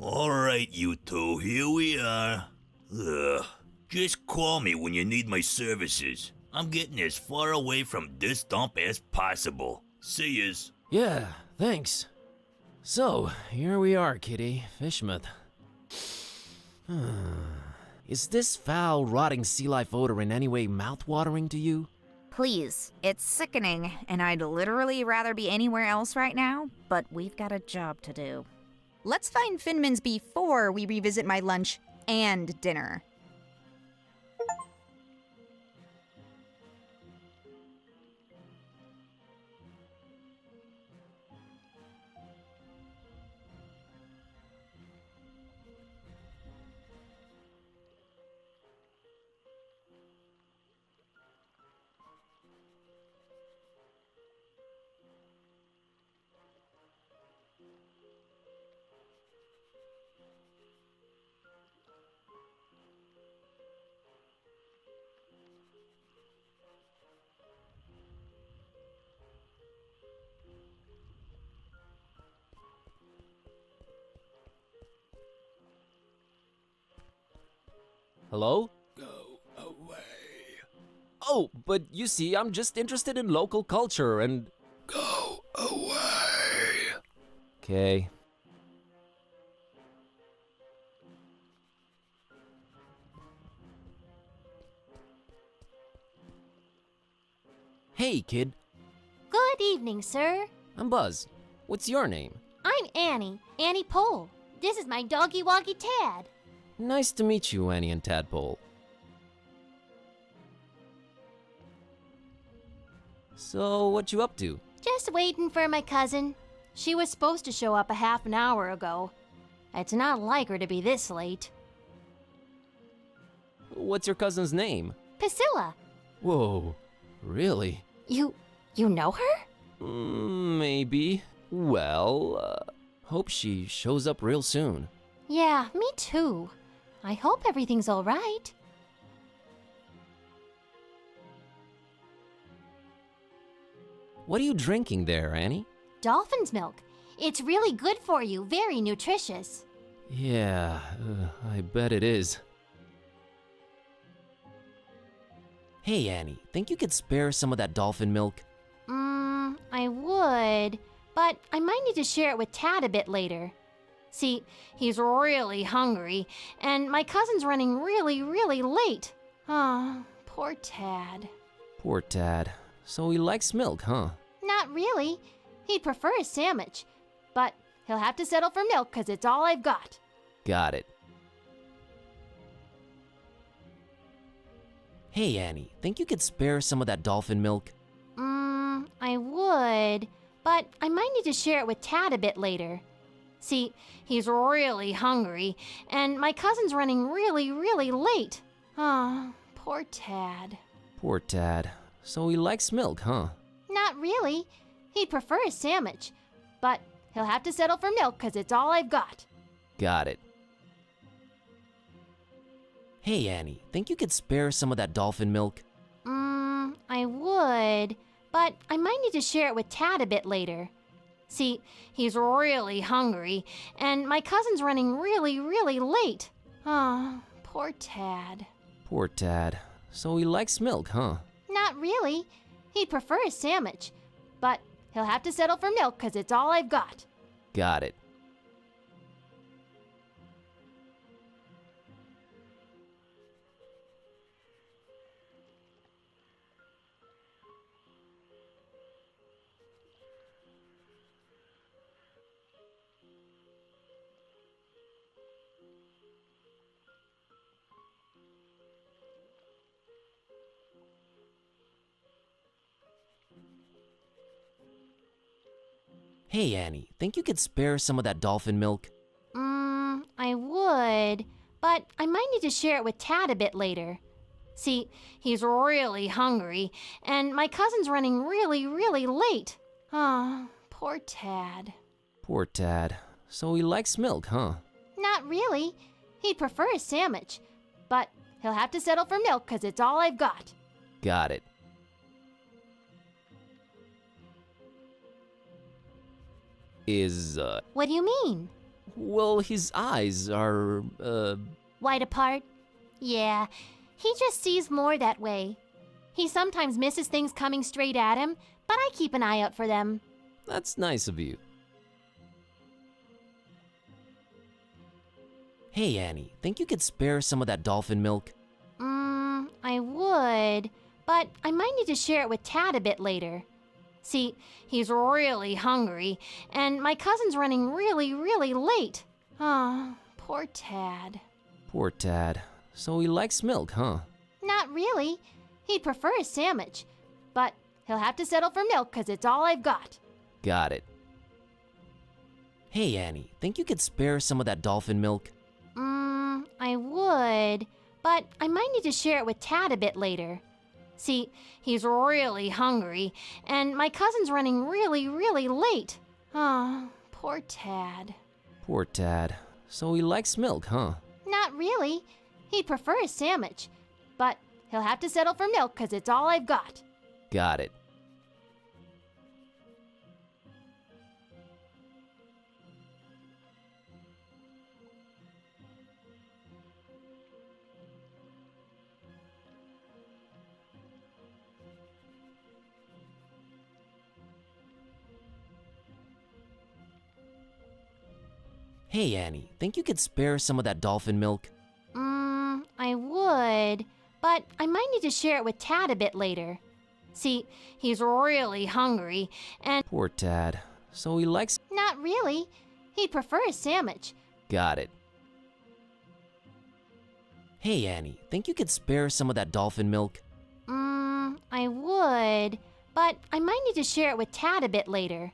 Alright, you two, here we are. Ugh. Just call me when you need my services. I'm getting as far away from this dump as possible. See yous. Yeah, thanks. So, here we are, Kitty, Fishmouth. Is this foul, rotting sea life odor in any way mouth-watering to you? Please, it's sickening, and I'd literally rather be anywhere else right now, but we've got a job to do. Let's find Finman's before we revisit my lunch and dinner. Hello? Go away. Oh, but you see, I'm just interested in local culture and... Go away. Okay. Hey, kid. Good evening, sir. I'm Buzz. What's your name? I'm Annie Pole. This is my doggy-woggy Tad. Nice to meet you, Annie and Tadpole. So, what you up to? Just waiting for my cousin. She was supposed to show up a half an hour ago. It's not like her to be this late. What's your cousin's name? Priscilla, Whoa, really? you know her? Maybe. Well, hope she shows up real soon. Yeah, me too. I hope everything's all right. What are you drinking there, Annie? Dolphin's milk. It's really good for you, very nutritious. Yeah, I bet it is. Hey, Annie, think you could spare some of that dolphin milk? I would, but I might need to share it with Tad a bit later. See, he's really hungry, and my cousin's running really late. Oh, poor Tad. Poor Tad. So he likes milk, huh? Not really. He'd prefer a sandwich, but he'll have to settle for milk because it's all I've got. Got it. Hey, Annie, think you could spare some of that dolphin milk? I would, but I might need to share it with Tad a bit later. See, he's really hungry, and my cousin's running really late. Oh, poor Tad. Poor Tad. So he likes milk, huh? Not really. He'd prefer a sandwich, but he'll have to settle for milk because it's all I've got. Got it. Hey, Annie, think you could spare some of that dolphin milk? I would, but I might need to share it with Tad a bit later. See, he's really hungry, and my cousin's running really late. Oh, poor Tad. Poor Tad. So he likes milk, huh? Not really. He'd prefer a sandwich, but he'll have to settle for milk because it's all I've got. Got it. Hey, Annie, think you could spare some of that dolphin milk? I would, but I might need to share it with Tad a bit later. See, he's really hungry, and my cousin's running really late. Oh, poor Tad. Poor Tad. So he likes milk, huh? Not really. He'd prefer a sandwich, but he'll have to settle for milk because it's all I've got. Got it. What do you mean? Well, his eyes are, Wide apart? Yeah, he just sees more that way. He sometimes misses things coming straight at him, but I keep an eye out for them. That's nice of you. Hey, Annie, think you could spare some of that dolphin milk? I would, but I might need to share it with Tad a bit later. See, he's really hungry, and my cousin's running really, really late. Oh, poor Tad. Poor Tad. So he likes milk, huh? Not really. He'd prefer a sandwich, but he'll have to settle for milk because it's all I've got. Got it. Hey, Annie, think you could spare some of that dolphin milk? I would, but I might need to share it with Tad a bit later. See, he's really hungry, and my cousin's running really, really late. Oh, poor Tad. Poor Tad. So he likes milk, huh? Not really. He'd prefer a sandwich, but he'll have to settle for milk because it's all I've got. Got it. Hey, Annie, think you could spare some of that dolphin milk? I would, but I might need to share it with Tad a bit later. See, he's really hungry, and Poor Tad. So he likes... not really. He'd prefer a sandwich. Got it. Hey, Annie, think you could spare some of that dolphin milk? I would, but I might need to share it with Tad a bit later.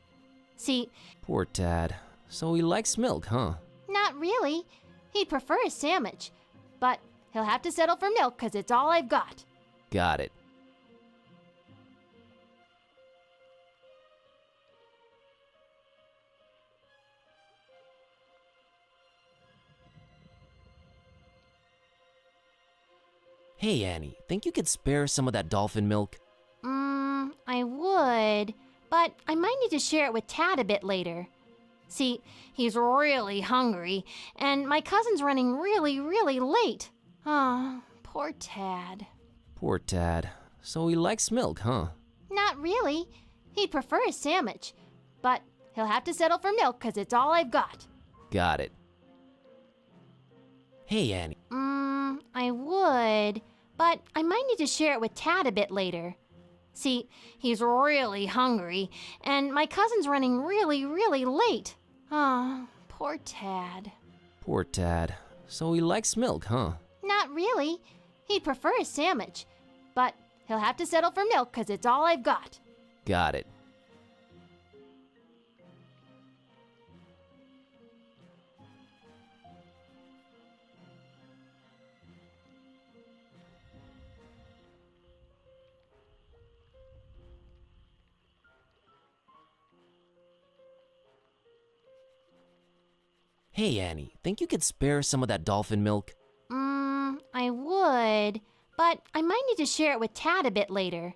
See, Poor Tad. So he likes milk, huh? not really. He'd prefer a sandwich, but he'll have to settle for milk because it's all I've got. Got it. Hey, Annie, think you could spare some of that dolphin milk? I would, but I might need to share it with Tad a bit later. See, he's really hungry, and my cousin's running really, really late. Oh, poor Tad. Poor Tad. So he likes milk, huh? Not really. He'd prefer a sandwich, but he'll have to settle for milk because it's all I've got. Got it. Hey, Annie. I would, but I might need to share it with Tad a bit later. See, he's really hungry, and my cousin's running really, really late. Oh, poor Tad. Poor Tad. So he likes milk, huh? Not really. He'd prefer a sandwich, but he'll have to settle for milk because it's all I've got. Got it. Hey, Annie, think you could spare some of that dolphin milk? I would, but I might need to share it with Tad a bit later.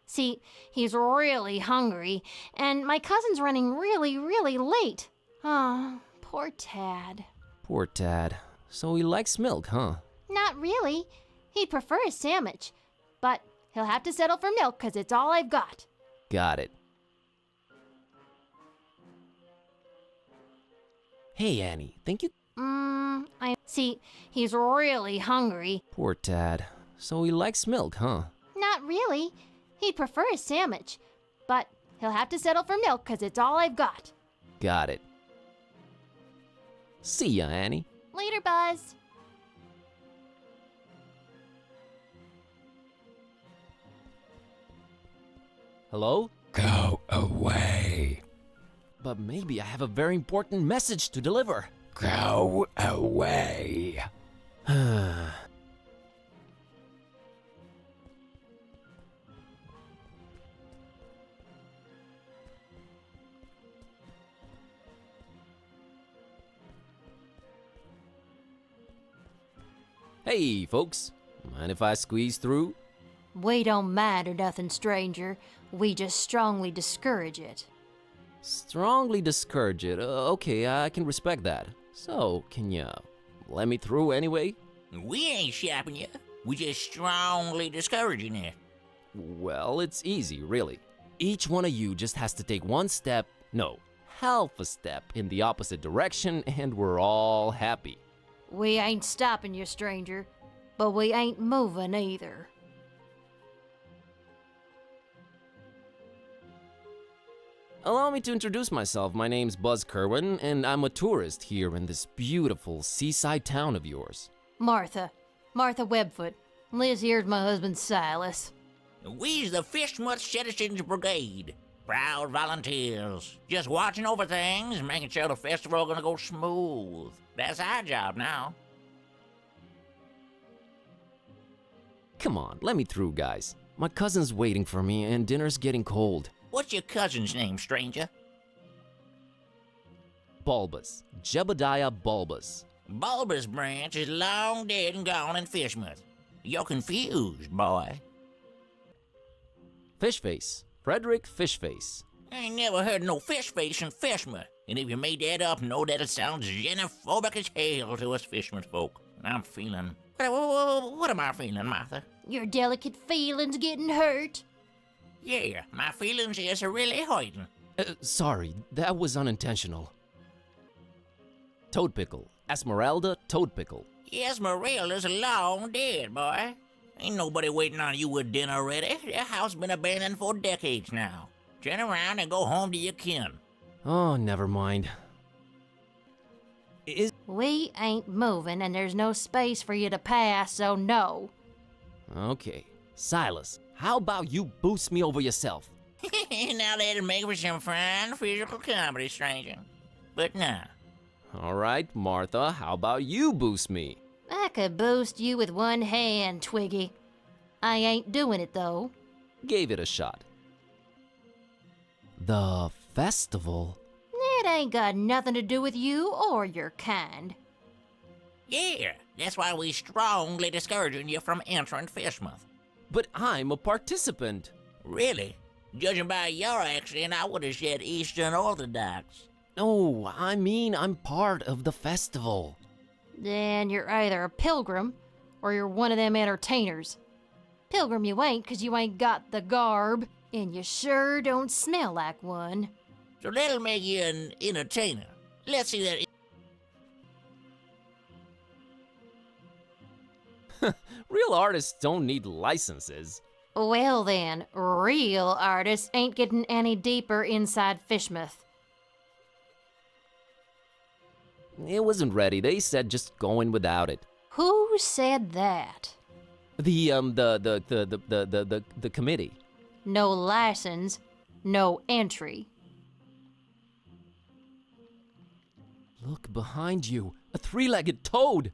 See, he's really hungry, and my cousin's running really, really late. Oh, poor Tad. Poor Tad. So he likes milk, huh? Not really. He'd prefer a sandwich, but he'll have to settle for milk because it's all I've got. Got it. Hey, Annie, think you... See, he's really hungry. Poor Tad. So he likes milk, huh? Not really. He'd prefer a sandwich, but he'll have to settle for milk because it's all I've got. Got it. See ya, Annie. Later, Buzz. Hello? Go away. But maybe I have a very important message to deliver. Go away. Hey, folks. And if I squeeze through? We don't mind or nothing, stranger. We just strongly discourage it. Strongly discourage it. Okay, I can respect that. So, can you let me through anyway? We ain't shopping you. We just strongly discouraging it. Well, it's easy, really. Each one of you just has to take one step, no, half a step in the opposite direction, and we're all happy. We ain't stopping you, stranger, but we ain't moving either. Allow me to introduce myself. My name's Buzz Kerwin, and I'm a tourist here in this beautiful seaside town of yours. Martha Webfoot. Liz here's my husband Silas. We's the Fishmuth Citizens Brigade. Proud volunteers. Just watching over things, making sure the festival gonna go smooth. That's our job now. Come on, let me through, guys. My cousin's waiting for me, and dinner's getting cold. What's your cousin's name, stranger? Bulbous. Jebediah Bulbous. Bulbous Branch is long dead and gone in Fishmuth. You're confused, boy. Fishface. Frederick Fishface. I ain't never heard no fish face in Fishmuth. And if you made that up, know that it sounds xenophobic as hell to us Fishmuth folk. I'm feeling... What am I feeling, Martha? Your delicate feelings getting hurt? Yeah, my feelings is really hurting. Sorry, that was unintentional. Toadpickle. Esmeralda Toadpickle. Esmeralda's long dead, boy. Ain't nobody waiting on you with dinner ready. Their house been abandoned for decades now. Turn around and go home to your kin. Oh, never mind. We ain't moving, and there's no space for you to pass, so no. Okay. Silas, how about you boost me over yourself? Now that'll make for some fine physical comedy, stranger. But nah. Alright, Martha, how about you boost me? I could boost you with one hand, Twiggy. I ain't doing it, though. Gave it a shot. The festival? It ain't got nothing to do with you or your kind. Yeah, that's why we strongly discouraging you from entering Fishmuth. But I'm a participant. Really? Judging by your accent, I would have said Eastern Orthodox. No, I mean I'm part of the festival. Then you're either a pilgrim or you're one of them entertainers. Pilgrim you ain't, 'cause you ain't got the garb, and you sure don't smell like one. So that'll make you an entertainer. Let's see that. Real artists don't need licenses. Well then, real artists ain't getting any deeper inside Fishmuth. It wasn't ready. They said just go in without it. Who said that? The committee. No license, no entry. Look behind you. A three-legged toad.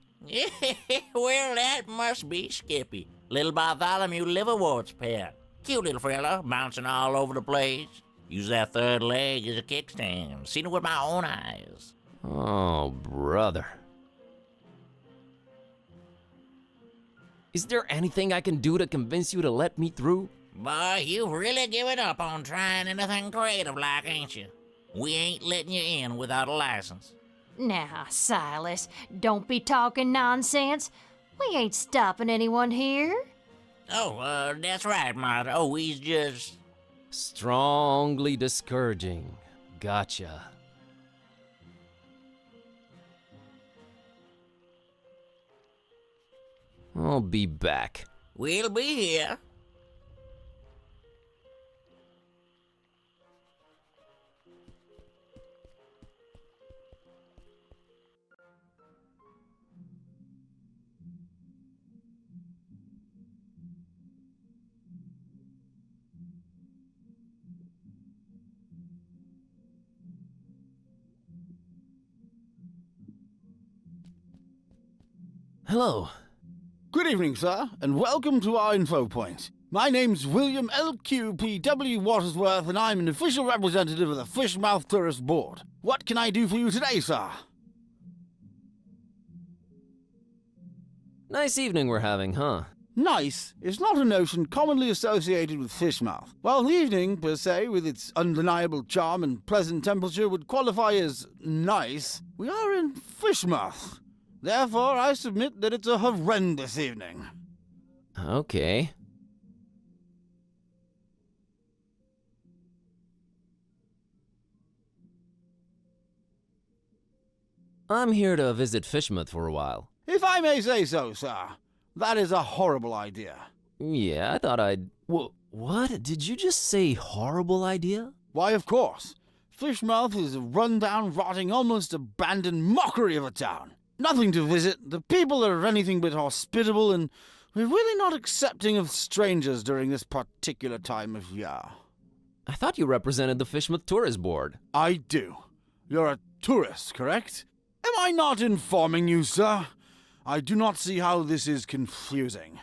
Well, that must be Skippy, little Bartholomew Liverwort's pet. Cute little fella, bouncing all over the place. Use that third leg as a kickstand. Seen it with my own eyes. Oh, brother. Is there anything I can do to convince you to let me through? Boy, you've really given up on trying anything creative like, ain't you? We ain't letting you in without a license. Now, Silas, don't be talking nonsense. We ain't stopping anyone here. Oh, that's right, Martha. Oh, he's just... Strongly discouraging. Gotcha. I'll be back. We'll be here. Hello. Good evening, sir, and welcome to our info point. My name's William L.Q.P.W. Watersworth, and I'm an official representative of the Fishmouth Tourist Board. What can I do for you today, sir? Nice evening we're having, huh? Nice is not a notion commonly associated with Fishmouth. While the evening, per se, with its undeniable charm and pleasant temperature would qualify as nice, we are in Fishmouth. Therefore, I submit that it's a horrendous evening. Okay. I'm here to visit Fishmouth for a while. If I may say so, sir, that is a horrible idea. Yeah, I thought I'd... What? Did you just say horrible idea? Why, of course. Fishmouth is a run-down, rotting, almost abandoned mockery of a town. Nothing to visit, the people are anything but hospitable, and we're really not accepting of strangers during this particular time of year. I thought you represented the Fishmouth Tourist Board. I do. You're a tourist, correct? Am I not informing you, sir? I do not see how this is confusing.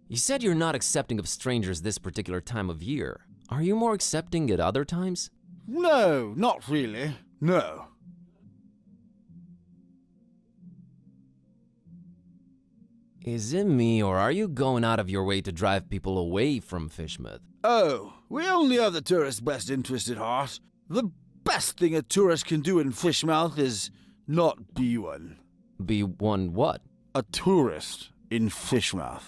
You said you're not accepting of strangers this particular time of year. Are you more accepting at other times? No, not really. No. Is it me, or are you going out of your way to drive people away from Fishmouth? Oh, we only have the tourist's best interest at heart. The best thing a tourist can do in Fishmouth is not be one. Be one what? A tourist in Fishmouth.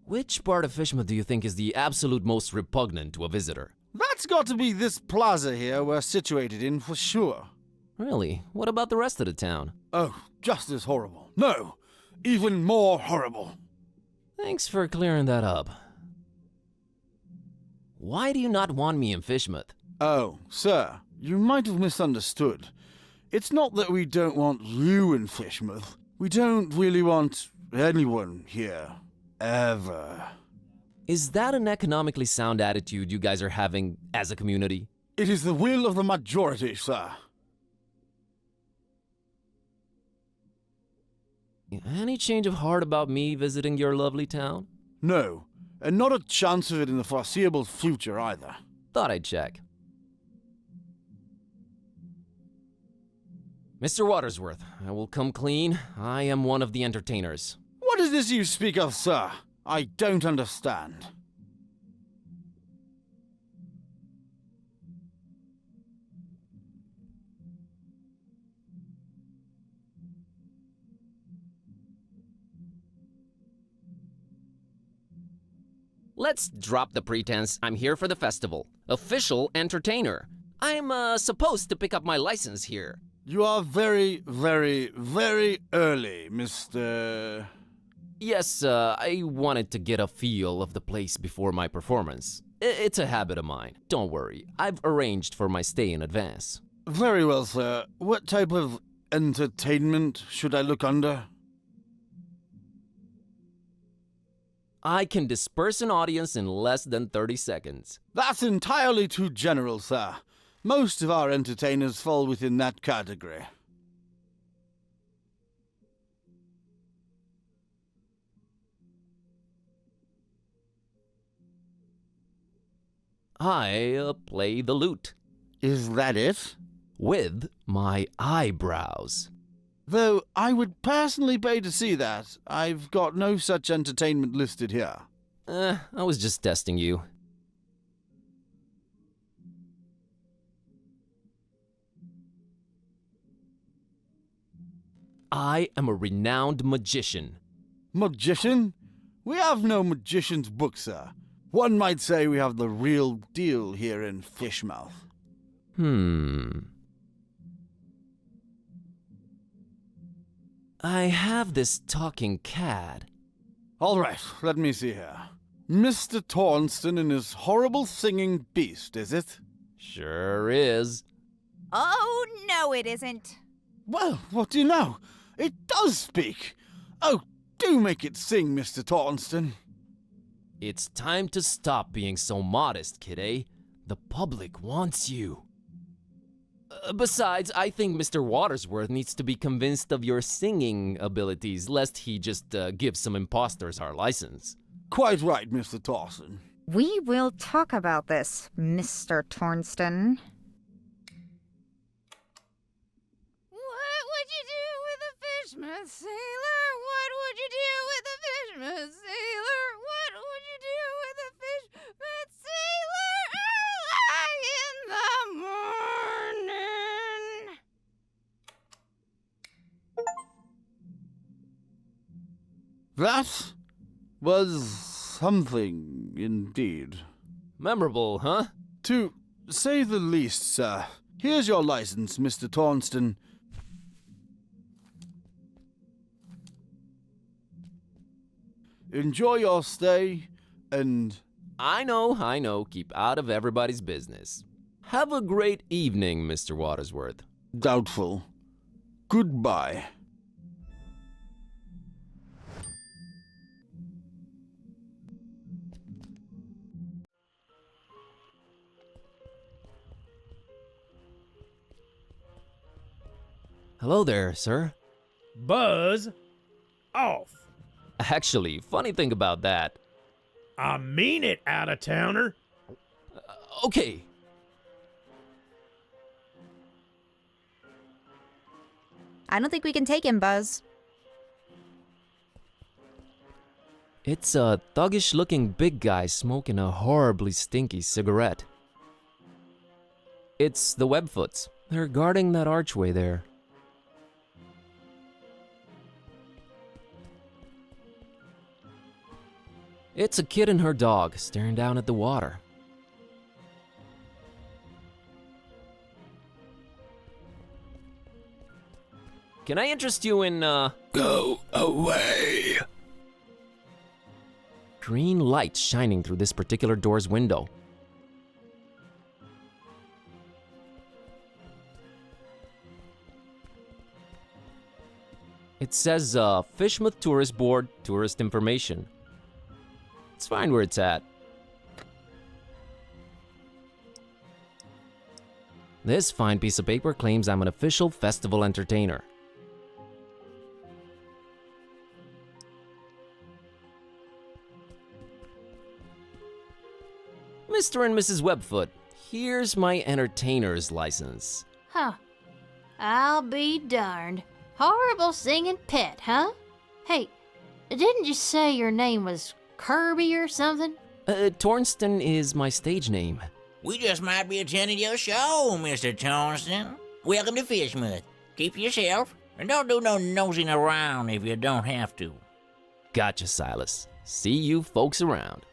Which part of Fishmouth do you think is the absolute most repugnant to a visitor? That's got to be this plaza here we're situated in for sure. Really? What about the rest of the town? Oh, just as horrible. No, even more horrible. Thanks for clearing that up. Why do you not want me in Fishmouth? Oh, sir, you might have misunderstood. It's not that we don't want you in Fishmouth. We don't really want anyone here. Ever. Is that an economically sound attitude you guys are having as a community? It is the will of the majority, sir. Any change of heart about me visiting your lovely town? No, and not a chance of it in the foreseeable future either. Thought I'd check. Mr. Watersworth, I will come clean. I am one of the entertainers. What is this you speak of, sir? I don't understand. Let's drop the pretense I'm here for the festival. Official entertainer. I'm supposed to pick up my license here. You are very, very, very early, Mr. Yes, I wanted to get a feel of the place before my performance. It's a habit of mine. Don't worry, I've arranged for my stay in advance. Very well, sir. What type of entertainment should I look under? I can disperse an audience in less than 30 seconds. That's entirely too general, sir. Most of our entertainers fall within that category. I play the lute. Is that it? With my eyebrows. Though I would personally pay to see that. I've got no such entertainment listed here. I was just testing you. I am a renowned magician. Magician? We have no magician's book, sir. One might say we have the real deal here in Fishmouth. I have this talking cat. All right, let me see here. Mr. Tornston and his horrible singing beast, is it? Sure is. Oh, no, it isn't. Well, what do you know? It does speak. Oh, do make it sing, Mr. Tornston. It's time to stop being so modest, kid, eh? The public wants you. Besides, I think Mr. Watersworth needs to be convinced of your singing abilities, lest he just give some imposters our license. Quite right, Mr. Thorson. We will talk about this, Mr. Tornston. What would you do with a fishman sailor? What would you do with a fishman sailor? What would you do with a fishman sailor early in the morning? That was something indeed. Memorable, huh? To say the least, sir. Here's your license, Mr. Tornston. Enjoy your stay, and... I know. Keep out of everybody's business. Have a great evening, Mr. Watersworth. doubtful. Goodbye. Hello there, sir. Buzz off. Actually, funny thing about that. I mean it, out-of-towner. Okay. I don't think we can take him, Buzz. It's a thuggish-looking big guy smoking a horribly stinky cigarette. It's the Webfoots. They're guarding that archway there. It's a kid and her dog staring down at the water. Can I interest you in, Go away. green light shining through this particular door's window? It says, Fishmouth Tourist Board, tourist information. It's fine where it's at. This fine piece of paper claims I'm an official festival entertainer. Mr. and Mrs. Webfoot, here's my entertainer's license. Huh. I'll be darned. Horrible singing pet, huh? Hey, didn't you say your name was Kirby or something? Tornston is my stage name. We just might be attending your show, Mr. Tornston. Welcome to Fishmouth. Keep yourself, and don't do no nosing around if you don't have to. Gotcha, Silas. See you folks around.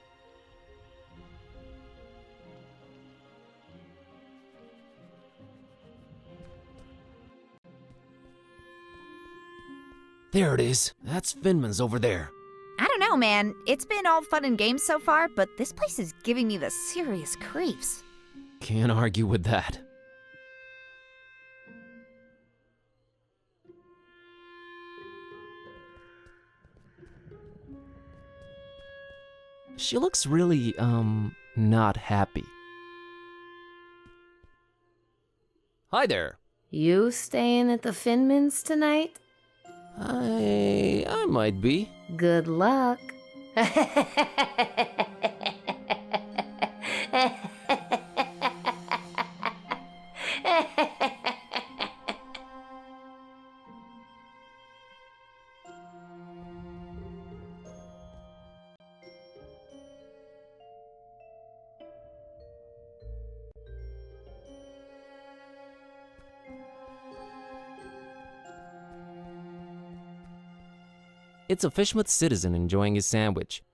There it is. That's Finman's over there. I don't know, man. It's been all fun and games so far, but this place is giving me the serious creeps. Can't argue with that. She looks really, not happy. Hi there. You staying at the Finmans tonight? I might be. Good luck. It's a Fishmouth citizen enjoying his sandwich.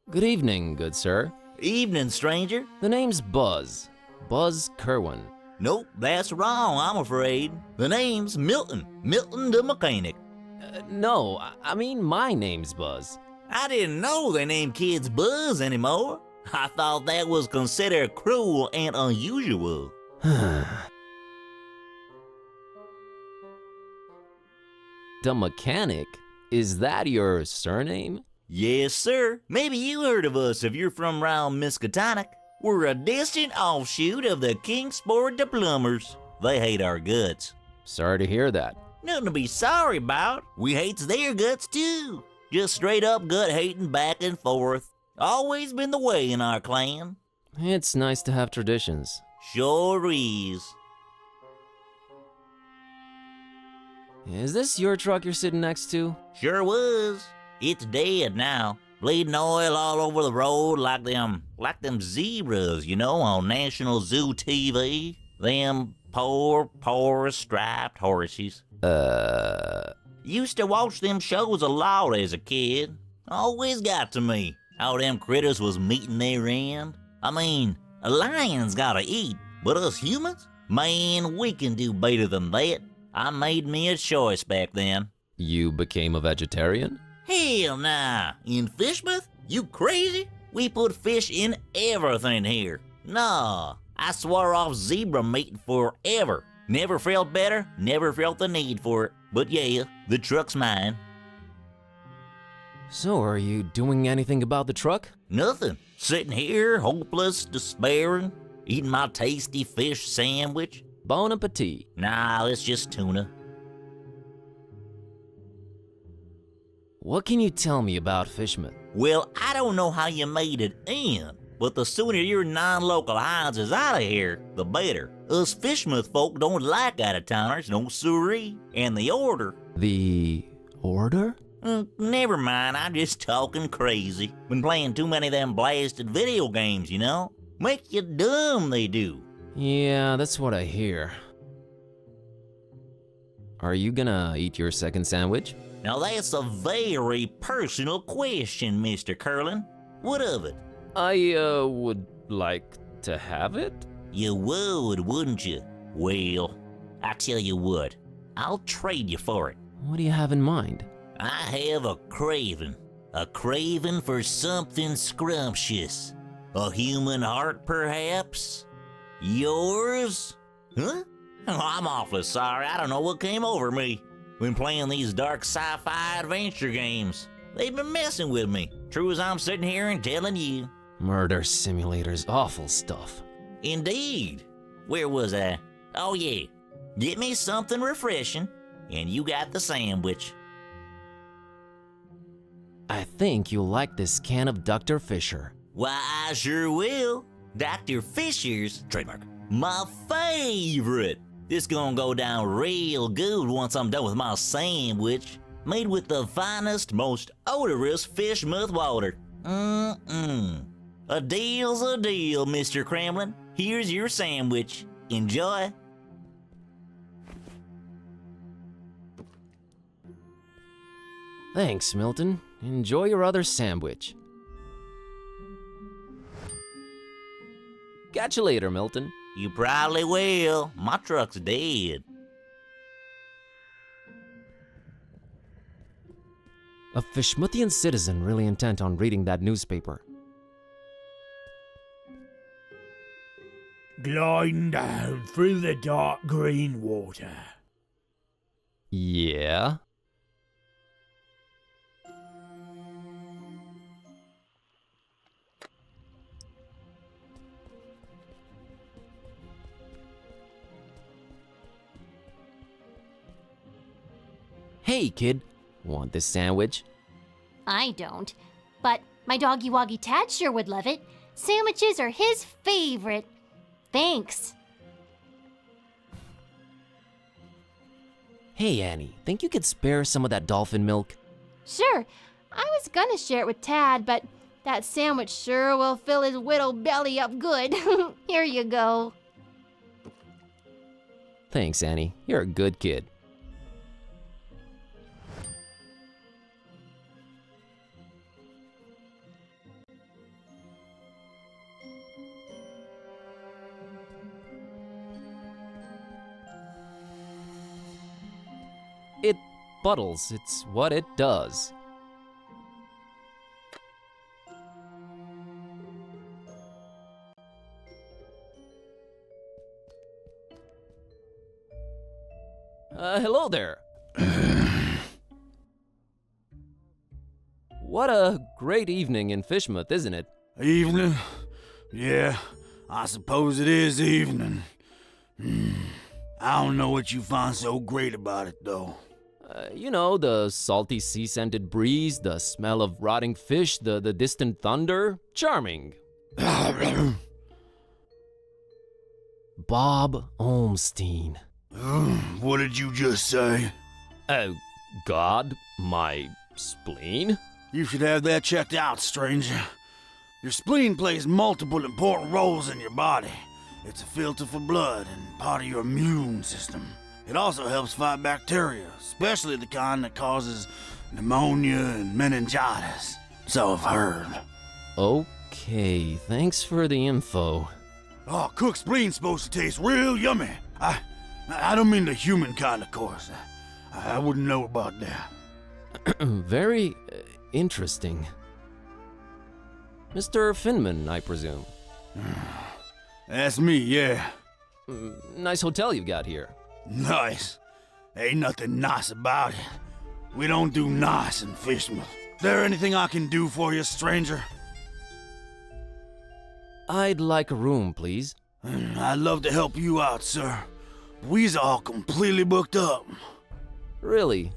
Good evening, good sir. Evening, stranger. The name's Buzz. Buzz Kerwin. Nope, that's wrong, I'm afraid. The name's Milton. Milton the mechanic. No, I mean my name's Buzz. I didn't know they named kids Buzz anymore. I thought that was considered cruel and unusual. The mechanic? Is that your surname? Yes, sir. Maybe you heard of us if you're from round Miskatonic. We're a distant offshoot of the Kingsport the Plumbers. They hate our guts. Sorry to hear that. Nothing to be sorry about. We hates their guts too. Just straight up gut hating back and forth. Always been the way in our clan. It's nice to have traditions. Sure is. Is this your truck you're sitting next to? Sure was. It's dead now. Bleeding oil all over the road like them zebras, you know, on National Zoo TV. Them poor striped horses. Used to watch them shows a lot as a kid. Always got to me how them critters was meeting their end. I mean, a lion's gotta eat, but us humans? Man, we can do better than that. I made me a choice back then. You became a vegetarian? Hell nah. In Fishmouth? You crazy? We put fish in everything here. Nah, I swore off zebra meat forever. Never felt better, never felt the need for it. But yeah, the truck's mine. So are you doing anything about the truck? Nothing. Sitting here, hopeless, despairing, eating my tasty fish sandwich. Bon appetit. Nah, it's just tuna. What can you tell me about Fishmouth? Well, I don't know how you made it in, but the sooner your non-local hides is out of here, the better. Us Fishmouth folk don't like out-of-towners, no siree. And the order... The order? Never mind, I'm just talking crazy. Been playing too many of them blasted video games, you know? Make you dumb, they do. Yeah, that's what I hear. Are you gonna eat your second sandwich? Now that's a very personal question, Mr. Curlin. What of it? I, would like to have it? You would, wouldn't you? Well, I tell you what, I'll trade you for it. What do you have in mind? I have a craving for something scrumptious. A human heart, perhaps? Yours? Huh? Oh, I'm awfully sorry, I don't know what came over me. Been playing these dark sci-fi adventure games. They've been messing with me, true as I'm sitting here and telling you. Murder simulators, awful stuff. Indeed. Where was I? Oh yeah, get me something refreshing, and you got the sandwich. I think you'll like this can of Dr. Fisher. Why, I sure will. Dr. Fisher's, trademark, my favorite. This gonna go down real good once I'm done with my sandwich. Made with the finest, most odorous Fishmouth water. A deal's a deal, Mr. Kremlin. Here's your sandwich. Enjoy. Thanks, Milton. Enjoy your other sandwich. Catch you later, Milton. You probably will. My truck's dead. A Fishmouthian citizen really intent on reading that newspaper. Gliding down through the dark green water. Yeah? Hey, kid. Want this sandwich? I don't. But my doggy woggy Tad sure would love it. Sandwiches are his favorite. Thanks. Hey, Annie. Think you could spare some of that dolphin milk? Sure. I was gonna share it with Tad, but that sandwich sure will fill his whittle belly up good. Here you go. Thanks, Annie. You're a good kid. It puddles. It's what it does. Hello there. What a great evening in Fishmouth, isn't it? Evening? Yeah, I suppose it is evening. I don't know what you find so great about it, though. You know, the salty sea-scented breeze, the smell of rotting fish, the distant thunder. Charming. Bob Olmstein. What did you just say? God, my spleen? You should have that checked out, stranger. Your spleen plays multiple important roles in your body. It's a filter for blood and part of your immune system. It also helps fight bacteria, especially the kind that causes pneumonia and meningitis. So I've heard. Okay, thanks for the info. Oh, cooked spleen's supposed to taste real yummy. I don't mean the human kind, of course. I wouldn't know about that. Very interesting. Mr. Finman, I presume. That's me, yeah. Nice hotel you've got here. Nice. Ain't nothing nice about it. We don't do nice in Fishmouth. There anything I can do for you, stranger? I'd like a room, please. I'd love to help you out, sir. We's all completely booked up. Really?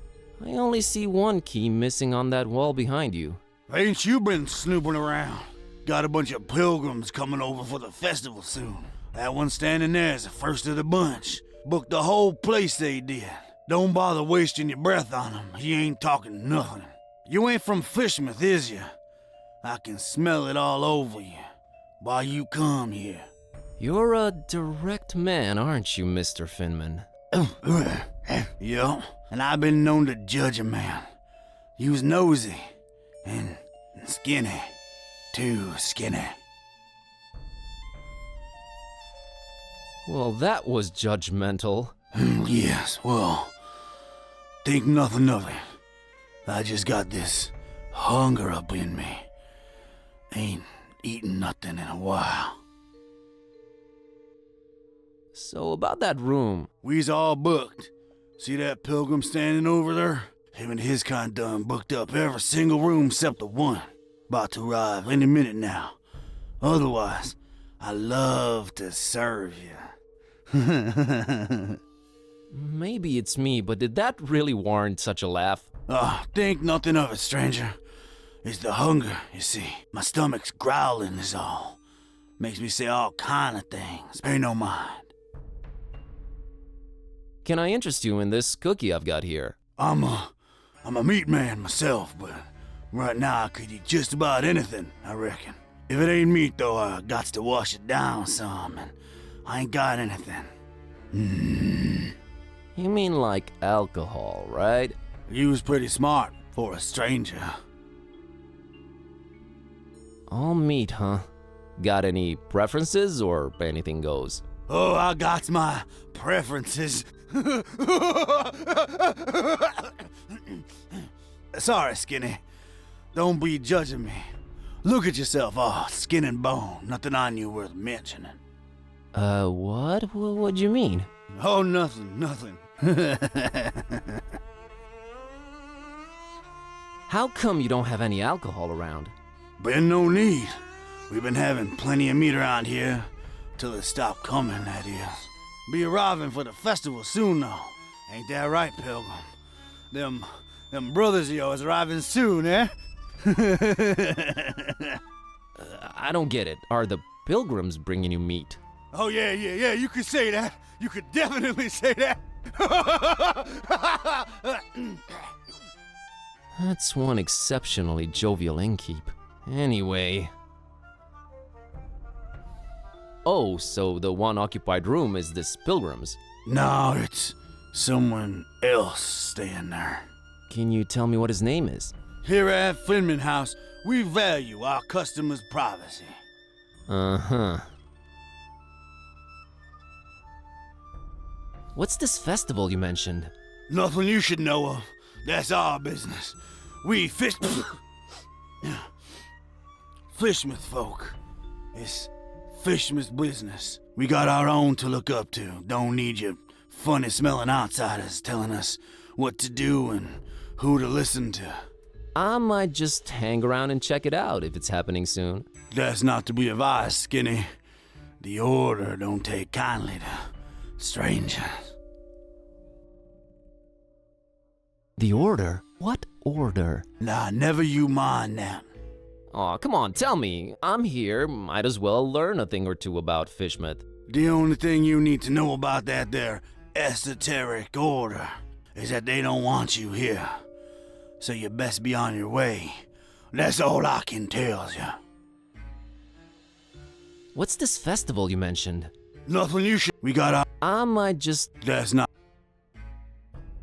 I only see one key missing on that wall behind you. Ain't you been snooping around? Got a bunch of pilgrims coming over for the festival soon. That one standing there is the first of the bunch. Booked the whole place, they did. Don't bother wasting your breath on him. He ain't talking nothing. You ain't from Fishmouth, is you? I can smell it all over you. Why you come here? You're a direct man, aren't you, Mr. Finman? Yeah, and I've been known to judge a man. You was nosy and skinny. Too skinny. Well, that was judgmental. Yes, well, think nothing of it. I just got this hunger up in me. Ain't eaten nothing in a while. So about that room. We's all booked. See that pilgrim standing over there? Him and his kind done booked up every single room except the one. About to arrive any minute now. Otherwise, I love to serve you. Maybe it's me, but did that really warrant such a laugh? Think nothing of it, stranger. It's the hunger, you see. My stomach's growling is all. Makes me say all kind of things. Pay no mind. Can I interest you in this cookie I've got here? I'm a meat man myself, but right now I could eat just about anything, I reckon. If it ain't meat, though, I got to wash it down some, and I ain't got anything. You mean like alcohol, right? You was pretty smart for a stranger. All meat, huh? Got any preferences or anything goes? Oh, I got my preferences. Sorry, Skinny. Don't be judging me. Look at yourself, all skin and bone. Nothing on you worth mentioning. What? What'd you mean? Oh, nothing. How come you don't have any alcohol around? Been no need. We've been having plenty of meat around here. Till it stopped coming, that is. Be arriving for the festival soon, though. Ain't that right, Pilgrim? Them brothers of yours arriving soon, eh? I don't get it. Are the pilgrims bringing you meat? Oh, yeah, you could say that. You could definitely say that. That's one exceptionally jovial innkeep. Anyway. Oh, so the one occupied room is this pilgrim's? No, it's someone else staying there. Can you tell me what his name is? Here at Finman House, we value our customers' privacy. Uh-huh. What's this festival you mentioned? Nothing you should know of. That's our business. We Fishmouth folk. It's Fishmouth business. We got our own to look up to. Don't need you funny-smelling outsiders telling us what to do and who to listen to. I might just hang around and check it out if it's happening soon. That's not to be advised, Skinny. The Order don't take kindly to strangers. The Order? What Order? Nah, never you mind that. Aw, come on, tell me. I'm here, might as well learn a thing or two about Fishmouth. The only thing you need to know about that there esoteric order is that they don't want you here. So you best be on your way. That's all I can tell you. What's this festival you mentioned? Nothing you should. We got our. I might just... That's not.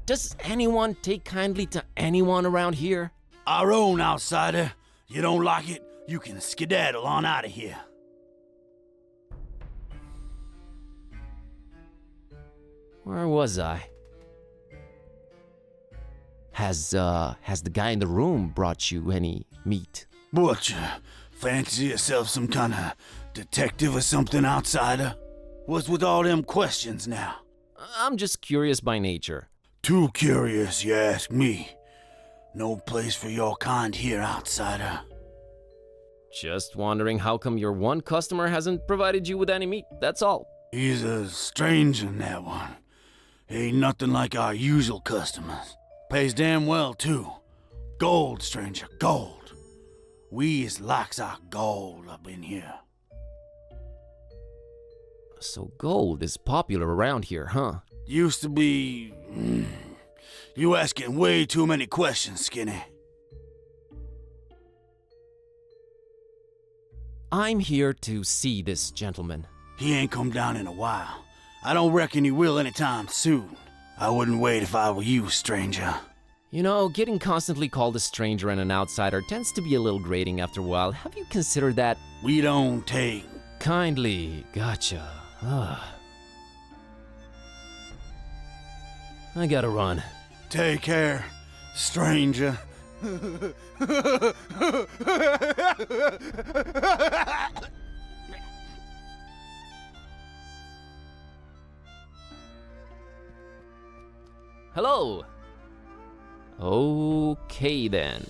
Does anyone take kindly to anyone around here? Our own outsider. You don't like it, you can skedaddle on out of here. Where was I? Has the guy in the room brought you any meat? What, you fancy yourself some kind of detective or something, outsider? What's with all them questions now? I'm just curious by nature. Too curious, you ask me. No place for your kind here, outsider. Just wondering how come your one customer hasn't provided you with any meat, that's all. He's a stranger, that one. Ain't nothing like our usual customers. Pays damn well, too. Gold, stranger, gold. We is likes our gold up in here. So gold is popular around here, huh? Used to be... You asking way too many questions, Skinny. I'm here to see this gentleman. He ain't come down in a while. I don't reckon he will anytime soon. I wouldn't wait if I were you, stranger. You know, getting constantly called a stranger and an outsider tends to be a little grating after a while. Have you considered that? We don't take... Kindly, gotcha. I gotta run. Take care, stranger. Hello. Okay then.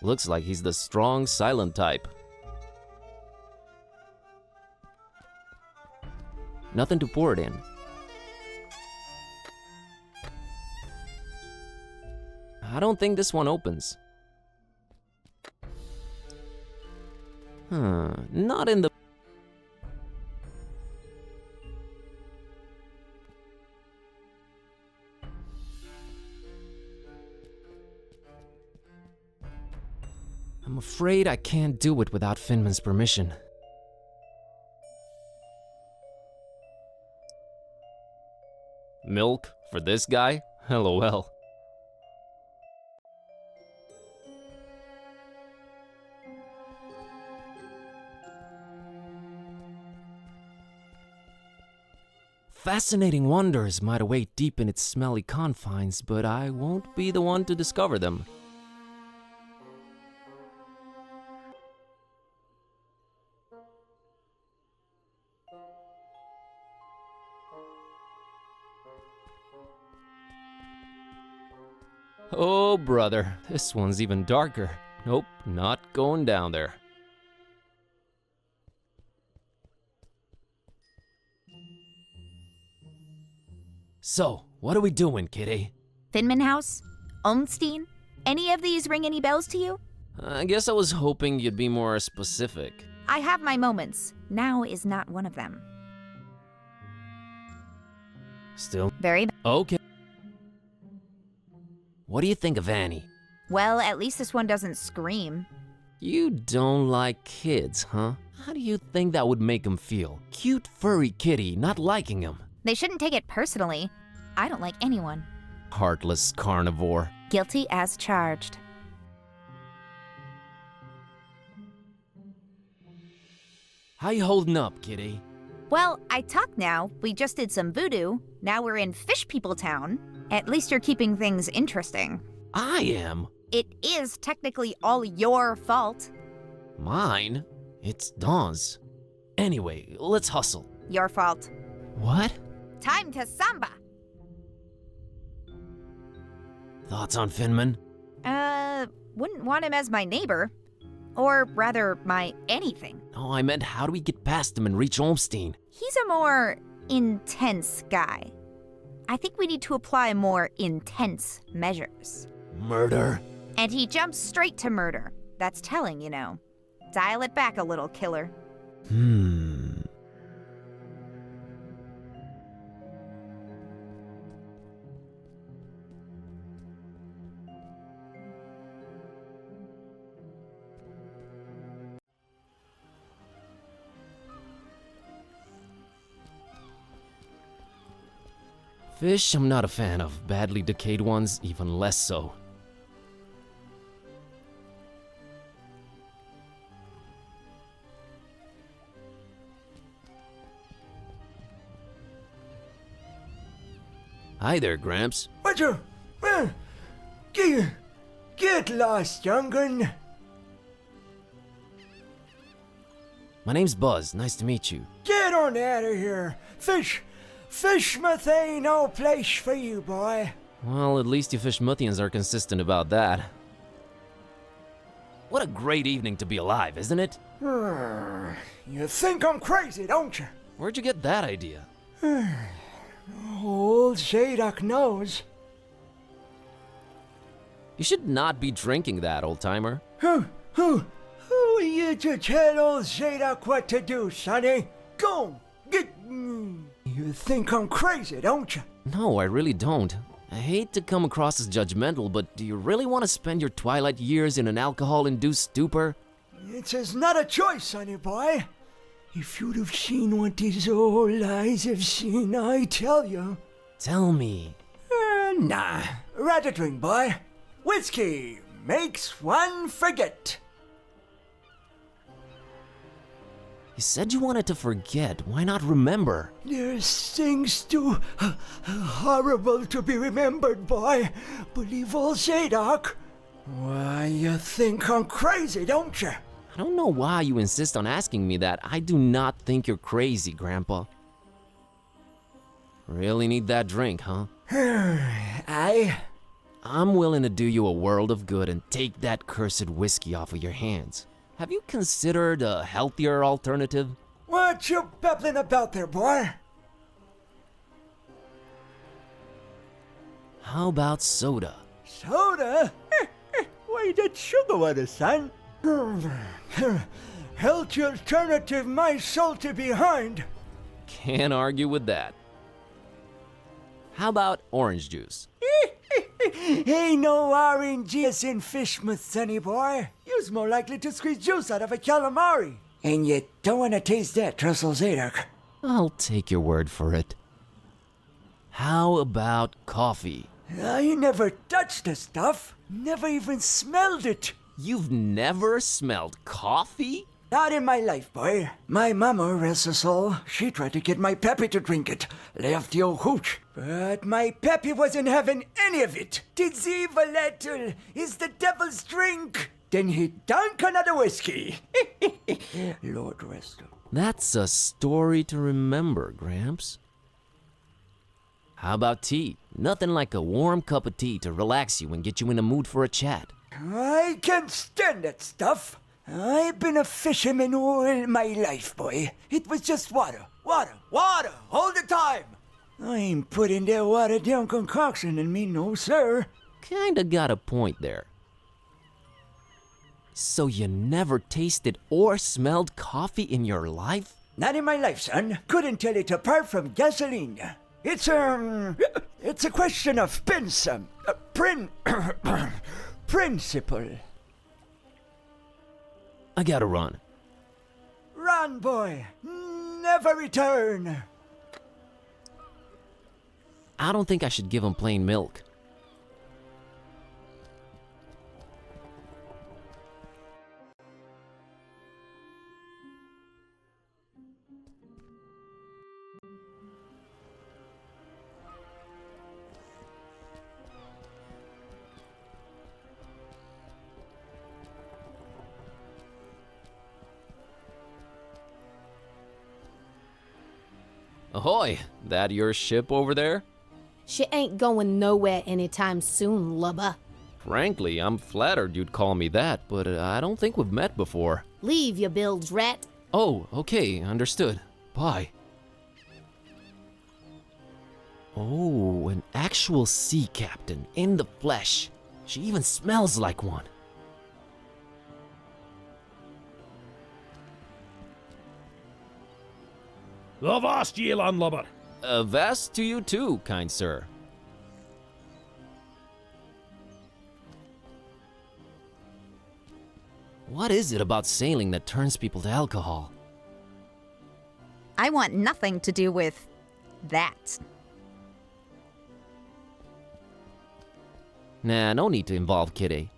Looks like he's the strong, silent type. Nothing to pour it in. I don't think this one opens. Not in the... I'm afraid I can't do it without Finman's permission. Milk for this guy? LOL. Fascinating wonders might await deep in its smelly confines, but I won't be the one to discover them. Oh, brother, this one's even darker. Nope, not going down there. So, what are we doing, kitty? Finman House? Olmstein? Any of these ring any bells to you? I guess I was hoping you'd be more specific. I have my moments. Now is not one of them. Still? Very Okay. What do you think of Annie? well, at least this one doesn't scream. You don't like kids, huh? How do you think that would make him feel? Cute furry kitty not liking him. They shouldn't take it personally. I don't like anyone. Heartless carnivore. Guilty as charged. How you holding up, kitty? Well, I talk now. We just did some voodoo. Now we're in Fish People Town. At least you're keeping things interesting. I am? It is technically all your fault. Mine? It's Dawn's. Anyway, let's hustle. Your fault. What? Time to samba! Thoughts on Finman? Wouldn't want him as my neighbor. Or rather, my anything. No, I meant how do we get past him and reach Olmstein? He's a more intense guy. I think we need to apply more intense measures. Murder? And he jumps straight to murder. That's telling, you know. Dial it back a little, killer. Fish, I'm not a fan of. Badly decayed ones, even less so. Hi there, Gramps. What you? Get lost, young'un. My name's Buzz. Nice to meet you. Get on out of here. Fishmouth ain't no place for you, boy. Well, at least you Fishmouthians are consistent about that. What a great evening to be alive, isn't it? You think I'm crazy, don't you? Where'd you get that idea? Old Zadok knows. You should not be drinking that, old-timer. Who are you to tell old Zadok what to do, sonny? Go, get... You think I'm crazy, don't you? No, I really don't. I hate to come across as judgmental, but do you really want to spend your twilight years in an alcohol-induced stupor? It's not a choice, sonny boy. If you'd have seen what these old eyes have seen, I tell you. Tell me. Nah, rather drink, boy. Whiskey makes one forget. You said you wanted to forget. Why not remember? There's things too horrible to be remembered, boy. Believe old Zadok. Why, you think I'm crazy, don't you? I don't know why you insist on asking me that. I do not think you're crazy, Grandpa. Really need that drink, huh? I'm willing to do you a world of good and take that cursed whiskey off of your hands. Have you considered a healthier alternative? What you babbling about there, boy? How about soda? Soda? Why, that's sugar water, son. Healthy alternative, my salty behind. Can't argue with that. How about orange juice? Ain't no orange juice in Fishmouth, sonny boy. You's more likely to squeeze juice out of a calamari. And you don't want to taste that, Trussell Zadok. I'll take your word for it. How about coffee? I never touched the stuff. Never even smelled it. You've never smelled coffee? Not in my life, boy. My mama, rest her soul, she tried to get my Peppy to drink it. Left the old hooch. But my Peppy wasn't having any of it. Tis evil, little. Is the devil's drink. Then he dunk another whiskey. Lord rest her. That's a story to remember, Gramps. How about tea? Nothing like a warm cup of tea to relax you and get you in the mood for a chat. I can't stand that stuff. I've been a fisherman all my life, boy. It was just water, water, water, all the time. I ain't putting that watered down concoction in me, no sir. Kinda got a point there. So you never tasted or smelled coffee in your life? Not in my life, son. Couldn't tell it apart from gasoline. It's a question of principle. I gotta run. Run, boy. Never return. I don't think I should give him plain milk. Ahoy! That your ship over there? She ain't going nowhere anytime soon, lubba. Frankly, I'm flattered you'd call me that, but I don't think we've met before. Leave your bilge, rat. Oh, okay, understood. Bye. Oh, an actual sea captain in the flesh. She even smells like one. Avast ye, landlubber. Avast to you too, kind sir. What is it about sailing that turns people to alcohol? I want nothing to do with that. Nah, no need to involve Kitty.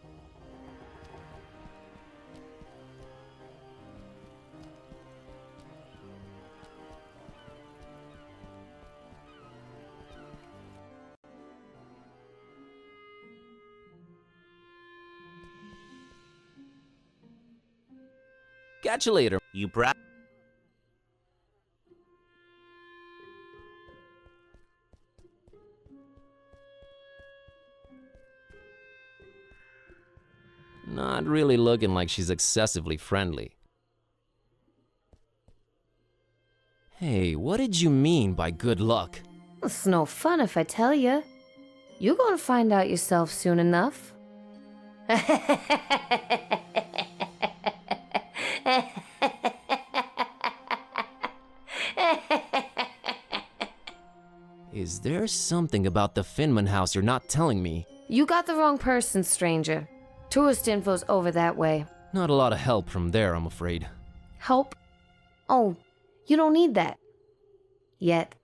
Catch you later. You proud? Not really looking like she's excessively friendly. Hey, what did you mean by good luck? It's no fun if I tell you. You're gonna find out yourself soon enough. Is there something about the Finman house you're not telling me? You got the wrong person, stranger. Tourist info's over that way. Not a lot of help from there, I'm afraid. Help? Oh, you don't need that. Yet.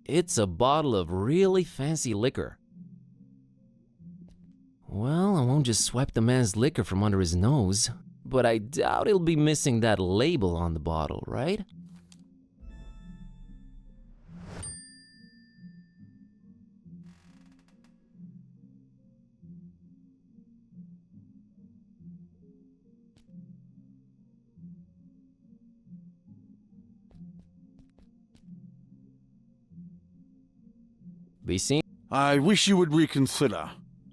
It's a bottle of really fancy liquor. Well, I won't just swipe the man's liquor from under his nose, but I doubt he'll be missing that label on the bottle, right? Be seen. I wish you would reconsider.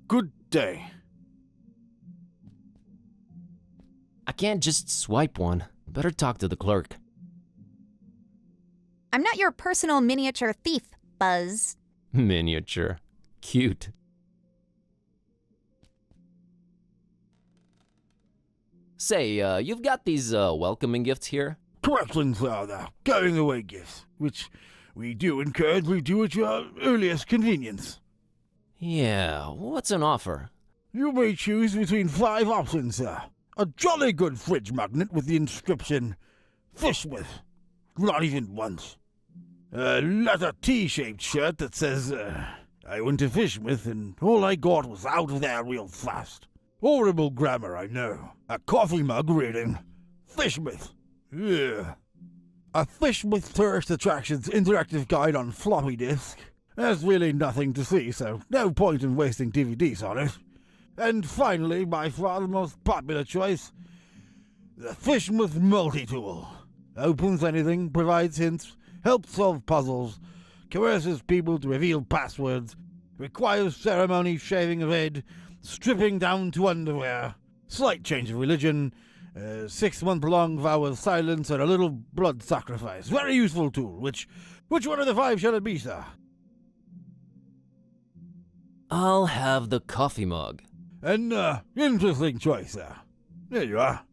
Good day. I can't just swipe one. Better talk to the clerk. I'm not your personal miniature thief, Buzz. Miniature. Cute. Say, you've got these welcoming gifts here? Corrections are the going away gifts, which we do encourage we do at your earliest convenience. Yeah, what's an offer? You may choose between 5 options, sir. A jolly good fridge magnet with the inscription, Fish with. Not even once. A leather T-shaped shirt that says, I went to fish with and all I got was out of there real fast. Horrible grammar, I know. A coffee mug reading, Fishmouth. Yeah. A Fishmouth Tourist Attractions interactive guide on floppy disk. There's really nothing to see, so no point in wasting DVDs on it. And finally, by far the most popular choice, the Fishmouth Multi-Tool. Opens anything, provides hints, helps solve puzzles, coerces people to reveal passwords, requires ceremony, shaving of head, stripping down to underwear, slight change of religion, 6-month-long vow of silence, and a little blood sacrifice. Very useful tool. Which one of the 5 shall it be, sir? I'll have the coffee mug. An interesting choice, sir. There you are.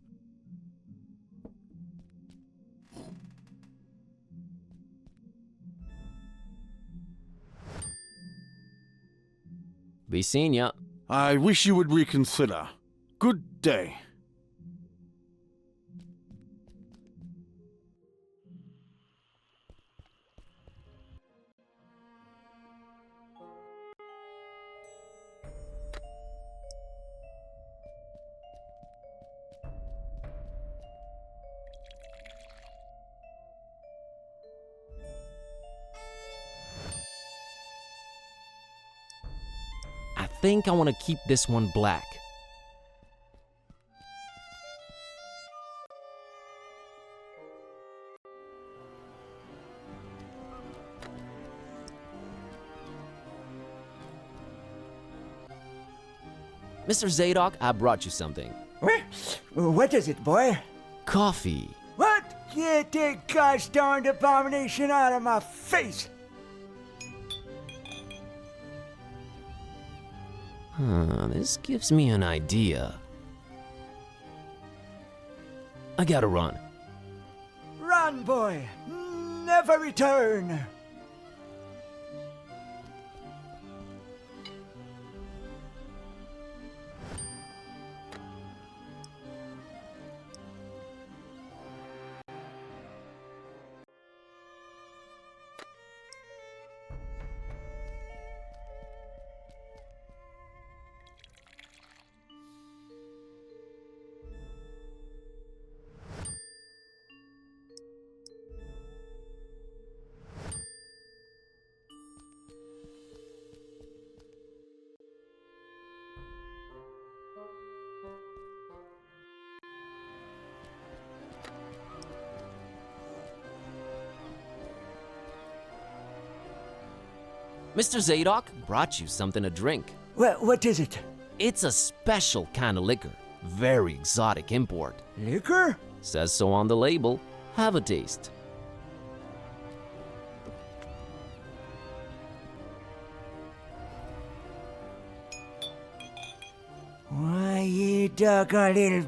Be seen ya. I wish you would reconsider. Good day. think I want to keep this one black. Mr. Zadok, I brought you something. What is it, boy? Coffee. What? Get that gosh darned abomination out of my face! This gives me an idea. I gotta run. Run, boy! Never return! Mr. Zadok brought you something to drink. What is it? It's a special kind of liquor. Very exotic import. Liquor? Says so on the label. Have a taste. Why, you doggone little...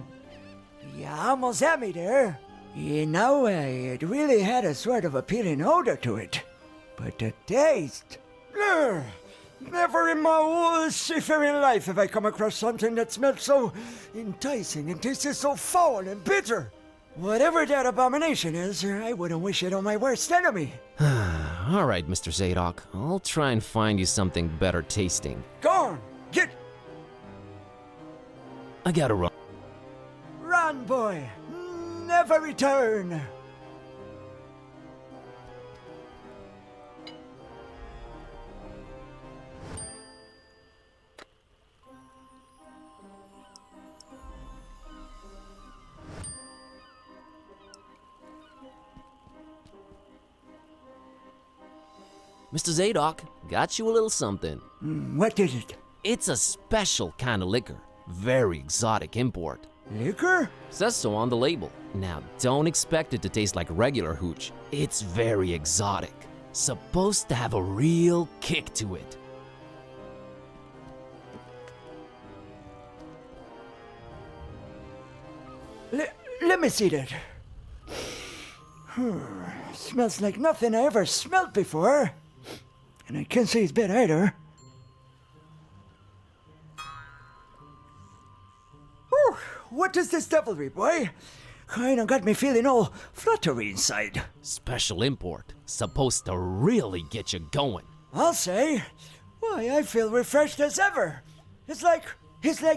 You almost had me there. You know, it really had a sort of appealing odor to it. But the taste... Ugh, never in my whole seafaring life have I come across something that smelled so enticing and tasted so foul and bitter. Whatever that abomination is, I wouldn't wish it on my worst enemy. All right, Mr. Zadok. I'll try and find you something better tasting. Go on, get... I gotta run. Run, boy. Never return. Mr. Zadok, got you a little something. What is it? It's a special kind of liquor. Very exotic import. Liquor? Says so on the label. Now, don't expect it to taste like regular hooch. It's very exotic. Supposed to have a real kick to it. Let me see that. Smells like nothing I ever smelled before. And I can't say it's bad either. Whew, what is this devilry, boy? Kinda got me feeling all fluttery inside. Special import. Supposed to really get you going. I'll say. Why, I feel refreshed as ever. It's like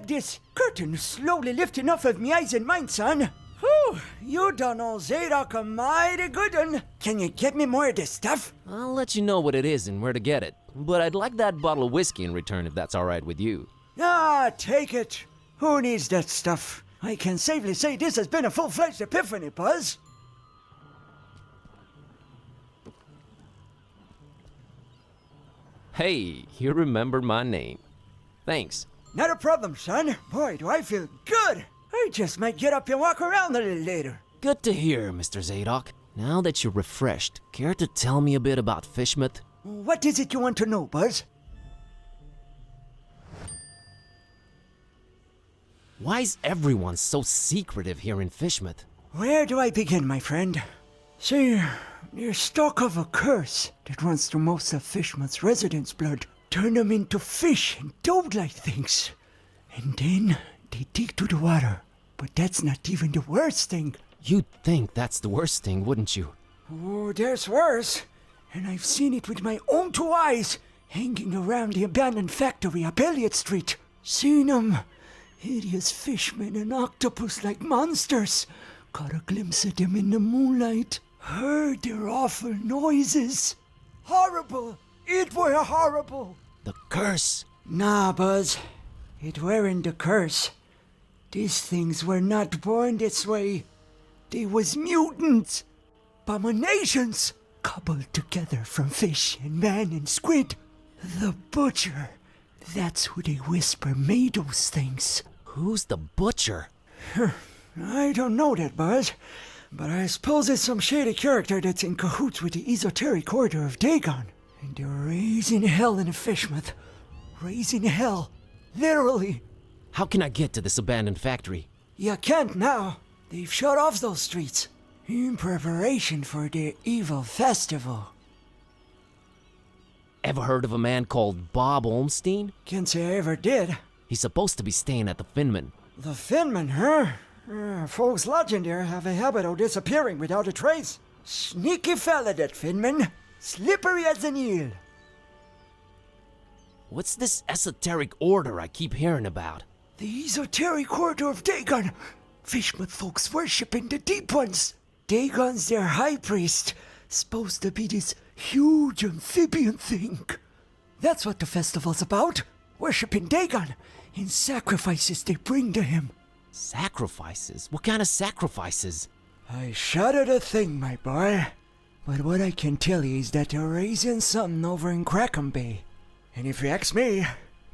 this curtain slowly lifting off of me eyes and mind, son. Whew, you done old Zadok a mighty good one. Can you get me more of this stuff? I'll let you know what it is and where to get it. But I'd like that bottle of whiskey in return if that's alright with you. Ah, take it. Who needs that stuff? I can safely say this has been a full-fledged epiphany, Buzz. Hey, you remember my name. Thanks. Not a problem, son. Boy, do I feel good. I just might get up and walk around a little later. Good to hear, Mr. Zadok. Now that you're refreshed, care to tell me a bit about Fishmouth? What is it you want to know, Buzz? Why's everyone so secretive here in Fishmouth? Where do I begin, my friend? See, you're stuck of a curse that runs through most of Fishmouth's residents' blood. Turn them into fish and dog-like things. And then they take to the water. But that's not even the worst thing. You'd think that's the worst thing, wouldn't you? Oh, there's worse. And I've seen it with my own two eyes, hanging around the abandoned factory up Elliott Street. Seen them. Hideous fishmen and octopus-like monsters. Caught a glimpse of them in the moonlight. Heard their awful noises. Horrible. It were horrible. The curse. Nah, Buzz. It weren't the curse. These things were not born this way. They was mutants. Abominations. Coupled together from fish and man and squid. The Butcher. That's who they whisper made those things. Who's the Butcher? I don't know that, Buzz. But I suppose it's some shady character that's in cahoots with the esoteric order of Dagon. And they're raising hell in a fishmouth. Raising hell. Literally. How can I get to this abandoned factory? You can't now. They've shut off those streets. In preparation for their evil festival. Ever heard of a man called Bob Olmstein? Can't say I ever did. He's supposed to be staying at the Finman. The Finman, huh? Folks lodging there have a habit of disappearing without a trace. Sneaky fella, that Finman. Slippery as an eel. What's this esoteric order I keep hearing about? The esoteric order of Dagon. Fishman folks worshipping the deep ones. Dagon's their high priest. Supposed to be this huge amphibian thing. That's what the festival's about. Worshipping Dagon in sacrifices they bring to him. Sacrifices? What kind of sacrifices? I shudder to think, my boy. But what I can tell you is that they're raising something over in Crackham Bay. And if you ask me,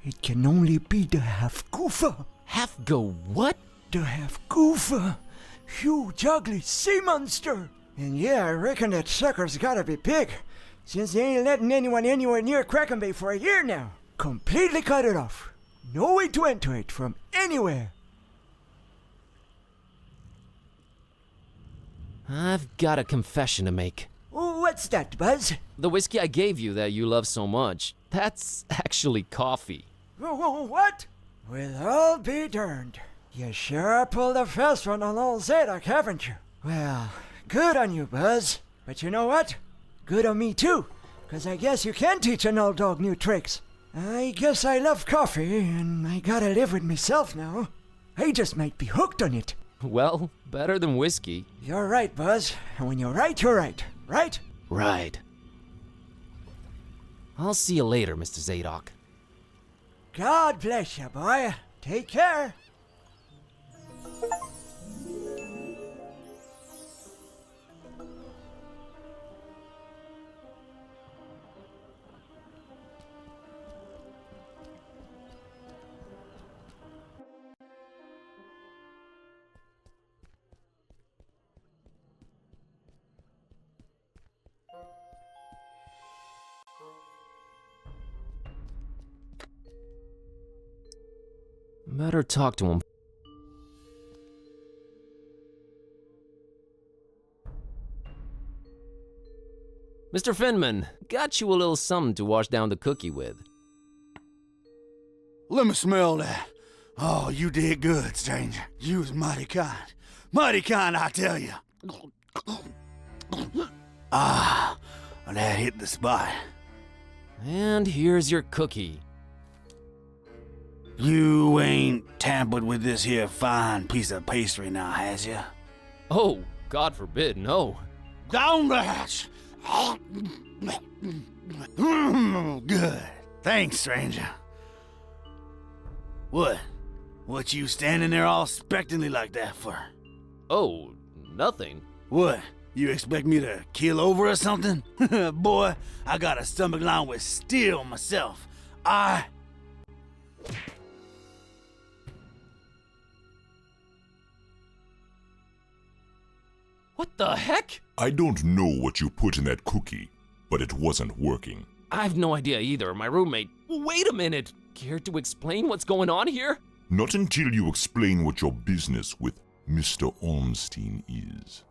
it can only be the half-goofa. Half-go what? The half-goofa. Huge, ugly sea monster. And yeah, I reckon that sucker's gotta be big, since they ain't letting anyone anywhere near Crackham Bay for a year now. Completely cut it off. No way to enter it from anywhere. I've got a confession to make. What's that, Buzz? The whiskey I gave you that you love so much, that's actually coffee. What? Well, I'll be darned. You sure pulled a fast one on old Zadok, haven't you? Well, good on you, Buzz. But you know what? Good on me, too. 'Cause I guess you can teach an old dog new tricks. I guess I love coffee, and I gotta live with myself now. I just might be hooked on it. Well, better than whiskey. You're right, Buzz. And when you're right, you're right. Right? Right. I'll see you later, Mr. Zadok. God bless you, boy. Take care. Better talk to him. Mr. Finman, got you a little something to wash down the cookie with. Let me smell that. Oh, you did good, stranger. You was mighty kind. Mighty kind, I tell you. Ah, that hit the spot. And here's your cookie. You ain't tampered with this here fine piece of pastry now, has ya? Oh, God forbid, no. Down the hatch. Good. Thanks, stranger. What you standing there all expectantly like that for? Oh, nothing. What? You expect me to keel over or something? Boy, I got a stomach lined with steel myself. What the heck? I don't know what you put in that cookie, but it wasn't working. I have no idea either. My roommate... Wait a minute! Care to explain what's going on here? Not until you explain what your business with Mr. Ormstein is.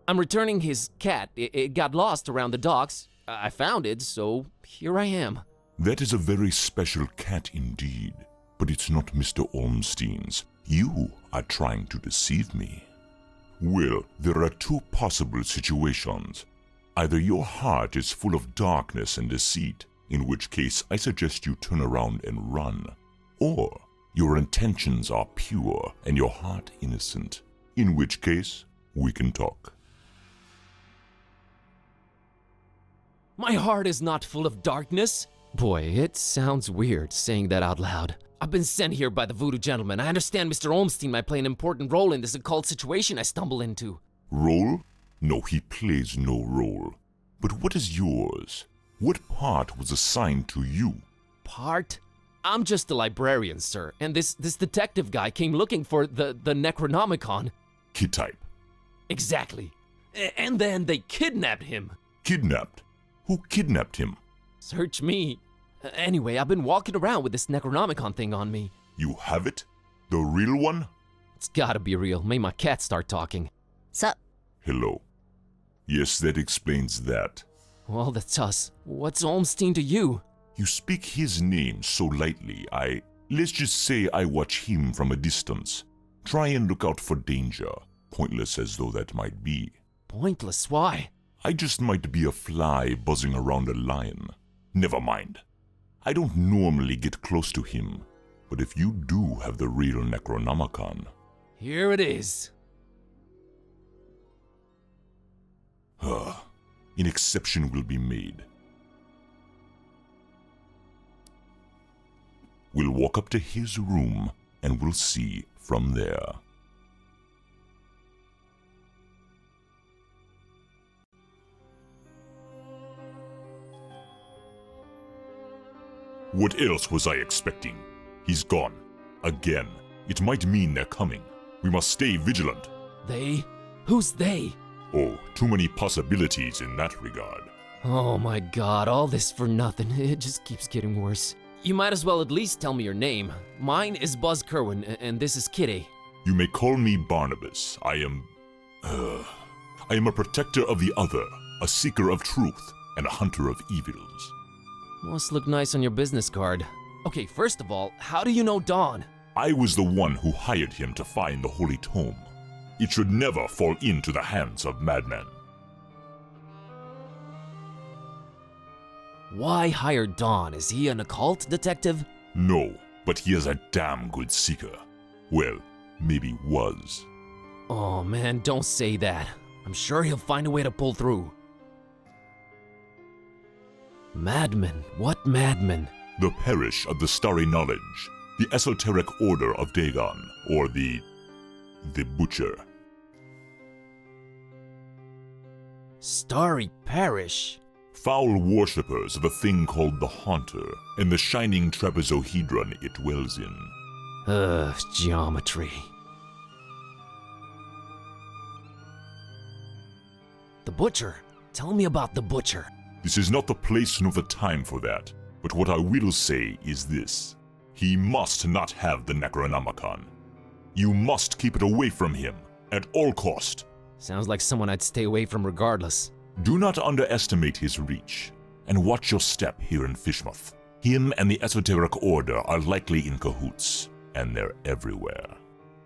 I'm returning his cat. It got lost around the docks. I found it, so here I am. That is a very special cat indeed. But it's not Mr. Ormstein's. You are trying to deceive me. Well, there are two possible situations. Either your heart is full of darkness and deceit, in which case I suggest you turn around and run. Or your intentions are pure and your heart innocent, in which case we can talk. My heart is not full of darkness. Boy, it sounds weird saying that out loud. I've been sent here by the voodoo gentleman. I understand Mr. Olmstein might play an important role in this occult situation I stumble into. Role? No, he plays no role. But what is yours? What part was assigned to you? Part? I'm just a librarian, sir, and this detective guy came looking for the Necronomicon. Kid type. Exactly. And then they kidnapped him. Kidnapped? Who kidnapped him? Search me. Anyway, I've been walking around with this Necronomicon thing on me. You have it? The real one? It's gotta be real. Made my cat start talking. Sup? Hello. Yes, that explains that. Well, that's us. What's Olmstein to you? You speak his name so lightly, let's just say I watch him from a distance. Try and look out for danger, pointless as though that might be. Pointless? Why? I just might be a fly buzzing around a lion. Never mind. I don't normally get close to him, but if you do have the real Necronomicon... Here it is. An exception will be made. We'll walk up to his room, and we'll see from there. What else was I expecting? He's gone. Again. It might mean they're coming. We must stay vigilant. They? Who's they? Oh, too many possibilities in that regard. Oh my god, all this for nothing. It just keeps getting worse. You might as well at least tell me your name. Mine is Buzz Kerwin, and this is Kitty. You may call me Barnabas. I am a protector of the other, a seeker of truth, and a hunter of evils. Must look nice on your business card. Okay, first of all, how do you know Dawn? I was the one who hired him to find the Holy Tome. It should never fall into the hands of madmen. Why hire Dawn? Is he an occult detective? No, but he is a damn good seeker. Well, maybe was. Oh man, don't say that. I'm sure he'll find a way to pull through. Madmen? What madmen? The Parish of the Starry Knowledge, the Esoteric Order of Dagon, or the Butcher. Starry Parish? Foul worshippers of a thing called the Haunter, and the shining trapezohedron it dwells in. Geometry. The Butcher? Tell me about the Butcher. This is not the place nor the time for that, but what I will say is this. He must not have the Necronomicon. You must keep it away from him, at all cost. Sounds like someone I'd stay away from regardless. Do not underestimate his reach, and watch your step here in Fishmouth. Him and the Esoteric Order are likely in cahoots, and they're everywhere.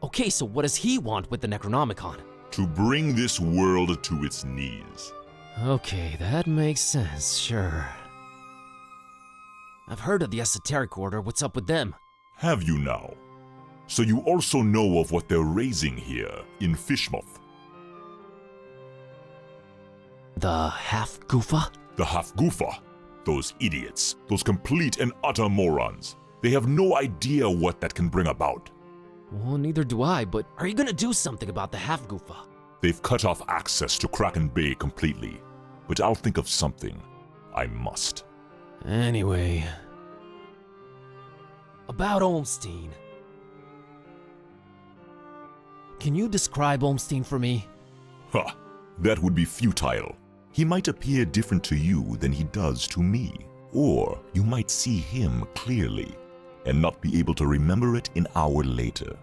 Okay, so what does he want with the Necronomicon? To bring this world to its knees. Okay, that makes sense, sure. I've heard of the Esoteric Order. What's up with them? Have you now? So you also know of what they're raising here in Fishmouth? The Half-Goofa? The Half-Goofa? Those idiots. Those complete and utter morons. They have no idea what that can bring about. Well, neither do I, but are you gonna do something about the Half-Goofa? They've cut off access to Kraken Bay completely. But I'll think of something. I must. Anyway... About Olmstein. Can you describe Olmstein for me? Ha! That would be futile. He might appear different to you than he does to me. Or you might see him clearly, and not be able to remember it an hour later.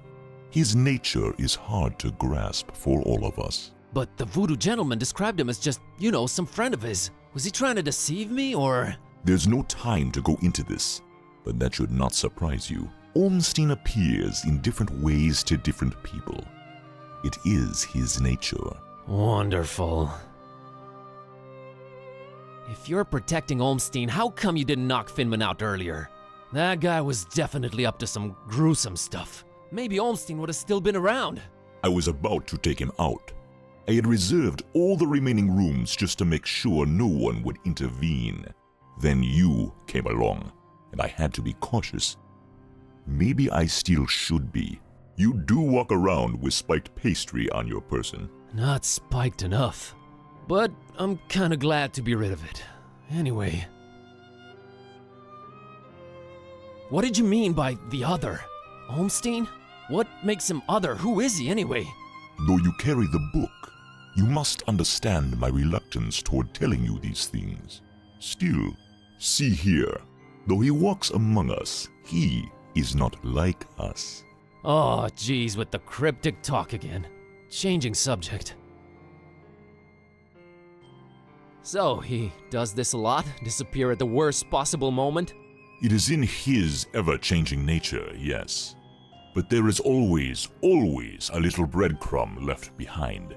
His nature is hard to grasp for all of us. But the voodoo gentleman described him as just, you know, some friend of his. Was he trying to deceive me, or...? There's no time to go into this, but that should not surprise you. Olmstein appears in different ways to different people. It is his nature. Wonderful. If you're protecting Olmstein, how come you didn't knock Finman out earlier? That guy was definitely up to some gruesome stuff. Maybe Olmstein would have still been around. I was about to take him out, I had reserved all the remaining rooms just to make sure no one would intervene. Then you came along, and I had to be cautious. Maybe I still should be. You do walk around with spiked pastry on your person. Not spiked enough. But I'm kinda glad to be rid of it. Anyway. What did you mean by the other? Olmstein? What makes him other? Who is he anyway? Though you carry the book, you must understand my reluctance toward telling you these things. Still, see here, though he walks among us, he is not like us. Oh, geez, with the cryptic talk again. Changing subject. So, he does this a lot? Disappear at the worst possible moment? It is in his ever-changing nature, yes. But there is always a little breadcrumb left behind.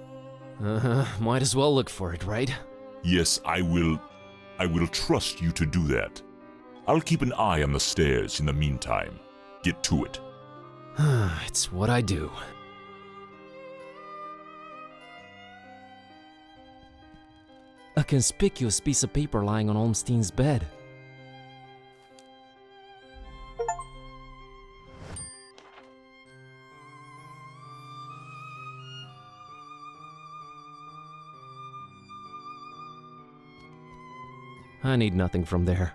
Might as well look for it, right? Yes, I will trust you to do that. I'll keep an eye on the stairs in the meantime. Get to it. It's what I do. A conspicuous piece of paper lying on Olmstein's bed. I need nothing from there.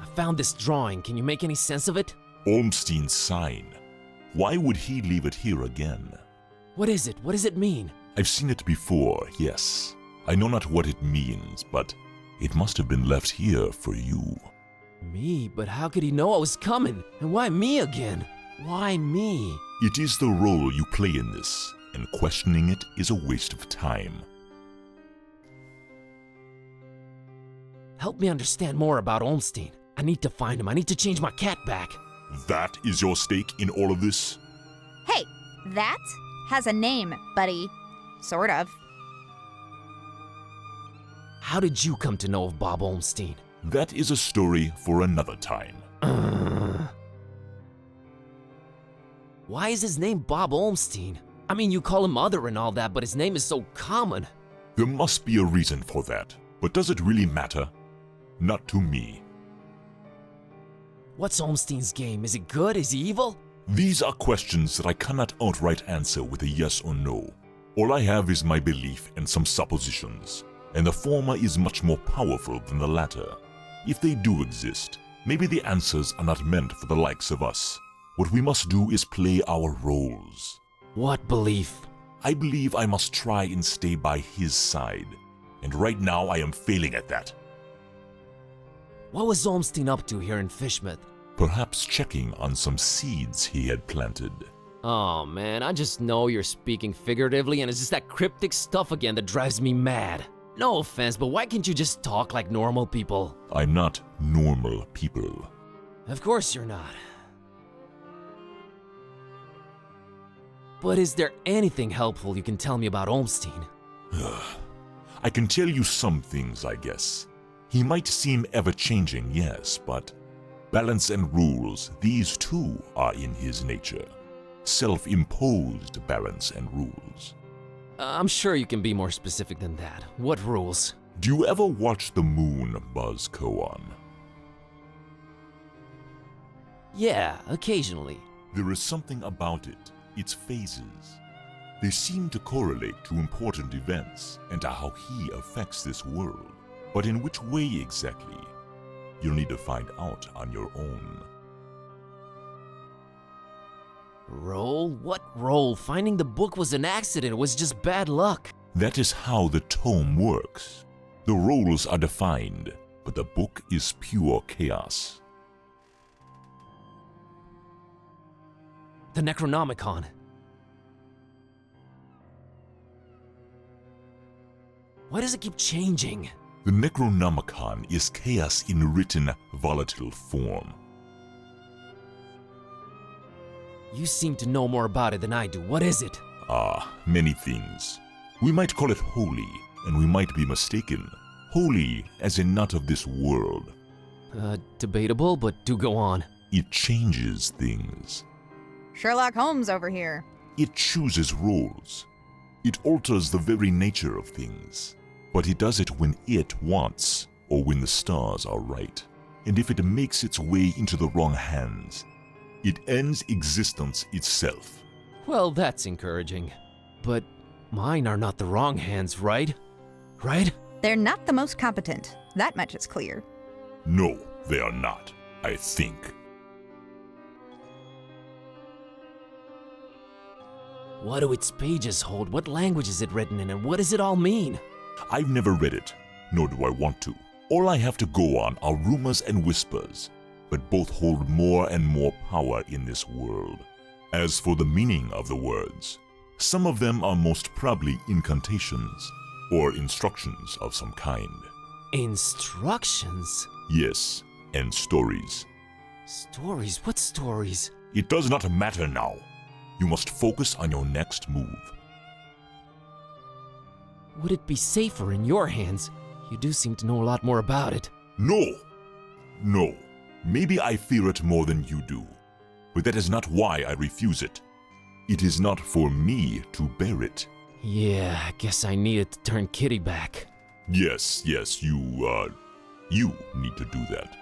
I found this drawing. Can you make any sense of it? Olmstein's sign. Why would he leave it here again? What is it? What does it mean? I've seen it before, yes. I know not what it means, but it must have been left here for you. Me? But how could he know I was coming? And why me again? Why me? It is the role you play in this, and questioning it is a waste of time. Help me understand more about Olmstein. I need to find him. I need to change my cat back. That is your stake in all of this? Hey, that has a name, buddy. Sort of. How did you come to know of Bob Olmstein? That is a story for another time. Why is his name Bob Olmstein? I mean, you call him other and all that, but his name is so common. There must be a reason for that, but does it really matter? Not to me. What's Olmstein's game? Is it good? Is he evil? These are questions that I cannot outright answer with a yes or no. All I have is my belief and some suppositions, and the former is much more powerful than the latter. If they do exist, maybe the answers are not meant for the likes of us. What we must do is play our roles. What belief? I believe I must try and stay by his side, and right now I am failing at that. What was Olmstein up to here in Fishmouth? Perhaps checking on some seeds he had planted. Oh man, I just know you're speaking figuratively and it's just that cryptic stuff again that drives me mad. No offense, but why can't you just talk like normal people? I'm not normal people. Of course you're not. But is there anything helpful you can tell me about Olmstein? I can tell you some things, I guess. He might seem ever-changing, yes, but balance and rules, these too are in his nature. Self-imposed balance and rules. I'm sure you can be more specific than that. What rules? Do you ever watch the moon buzz koan? Yeah, occasionally. There is something about it, its phases. They seem to correlate to important events and to how he affects this world. But in which way exactly? You'll need to find out on your own. Roll? What roll? Finding the book was an accident. It was just bad luck. That is how the tome works. The roles are defined, but the book is pure chaos. The Necronomicon. Why does it keep changing? The Necronomicon is chaos in written, volatile form. You seem to know more about it than I do. What is it? Many things. We might call it holy, and we might be mistaken. Holy as in not of this world. Debatable, but do go on. It changes things. Sherlock Holmes over here. It chooses roles. It alters the very nature of things. But it does it when it wants, or when the stars are right. And if it makes its way into the wrong hands, it ends existence itself. Well, that's encouraging. But mine are not the wrong hands, right? Right? They're not the most competent. That much is clear. No, they are not, I think. What do its pages hold? What language is it written in, and what does it all mean? I've never read it, nor do I want to. All I have to go on are rumors and whispers, but both hold more and more power in this world. As for the meaning of the words, some of them are most probably incantations, or instructions of some kind. Instructions? Yes, and stories. Stories? What stories? It does not matter now. You must focus on your next move. Would it be safer in your hands? You do seem to know a lot more about it. No! No. Maybe I fear it more than you do. But that is not why I refuse it. It is not for me to bear it. Yeah, I guess I needed to turn Kitty back. Yes, you need to do that.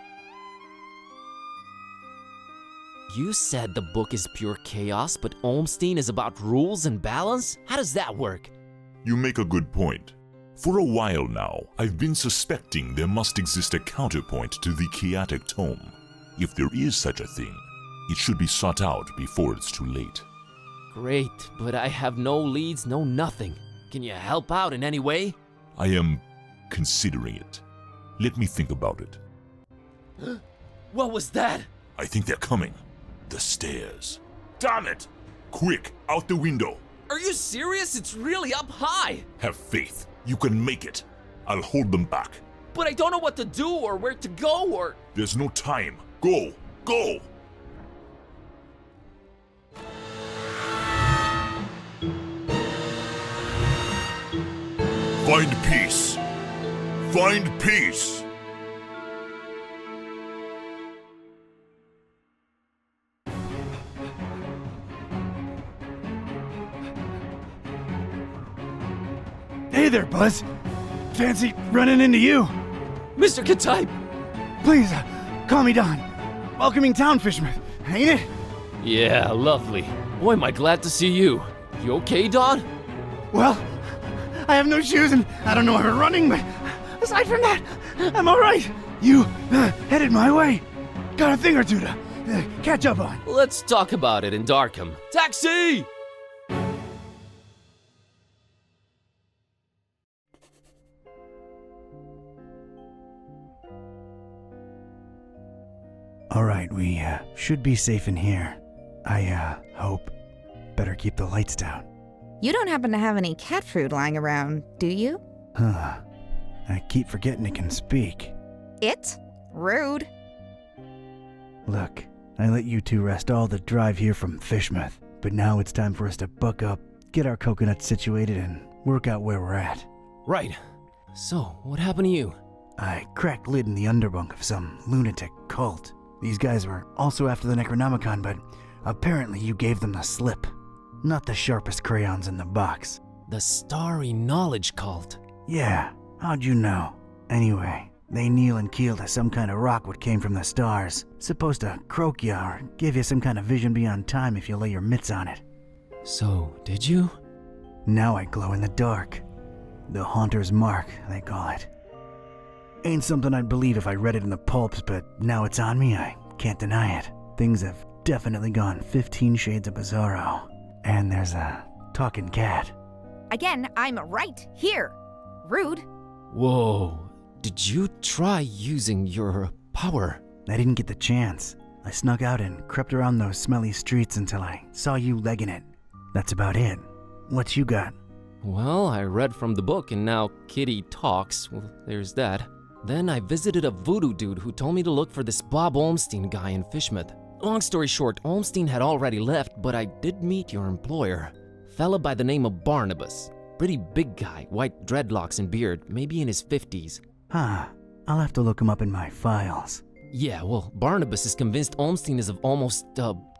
You said the book is pure chaos, but Olmstein is about rules and balance? How does that work? You make a good point. For a while now, I've been suspecting there must exist a counterpoint to the chaotic tome. If there is such a thing, it should be sought out before it's too late. Great, but I have no leads, no nothing. Can you help out in any way? I am considering it. Let me think about it. What was that? I think they're coming. The stairs. Damn it! Quick, out the window. Are you serious? It's really up high. Have faith. You can make it. I'll hold them back. But I don't know what to do or where to go or... There's no time. Go! Go! Find peace. Find peace. Hey there, Buzz. Fancy running into you. Mr. Ktype! Please, call me Don. Welcoming town fisherman, ain't it? Yeah, lovely. Boy, am I glad to see you. You okay, Don? Well, I have no shoes and I don't know how to running, but aside from that, I'm alright. You headed my way. Got a thing or two to catch up on. Let's talk about it in Darkham. Taxi! Alright, we should be safe in here. I hope. Better keep the lights down. You don't happen to have any cat food lying around, do you? Huh. I keep forgetting it can speak. It? Rude. Look, I let you two rest all the drive here from Fishmouth, but now it's time for us to buck up, get our coconuts situated, and work out where we're at. Right. So, what happened to you? I cracked lid in the underbunk of some lunatic cult. These guys were also after the Necronomicon, but apparently you gave them the slip. Not the sharpest crayons in the box. The Starry Knowledge Cult. Yeah, how'd you know? Anyway, they kneel and keel to some kind of rock what came from the stars. Supposed to croak ya or give you some kind of vision beyond time if you lay your mitts on it. So, did you? Now I glow in the dark. The Haunter's Mark, they call it. Ain't something I'd believe if I read it in the pulps, but now it's on me, I can't deny it. Things have definitely gone 15 shades of bizarro. And there's a talking cat. Again, I'm right here. Rude. Whoa. Did you try using your power? I didn't get the chance. I snuck out and crept around those smelly streets until I saw you legging it. That's about it. What you got? Well, I read from the book and now Kitty talks. Well, there's that. Then I visited a voodoo dude who told me to look for this Bob Olmstein guy in Fishmouth. Long story short, Olmstein had already left, but I did meet your employer. Fella by the name of Barnabas. Pretty big guy, white dreadlocks and beard, maybe in his 50s. Huh. I'll have to look him up in my files. Yeah, well, Barnabas is convinced Olmstein is of almost,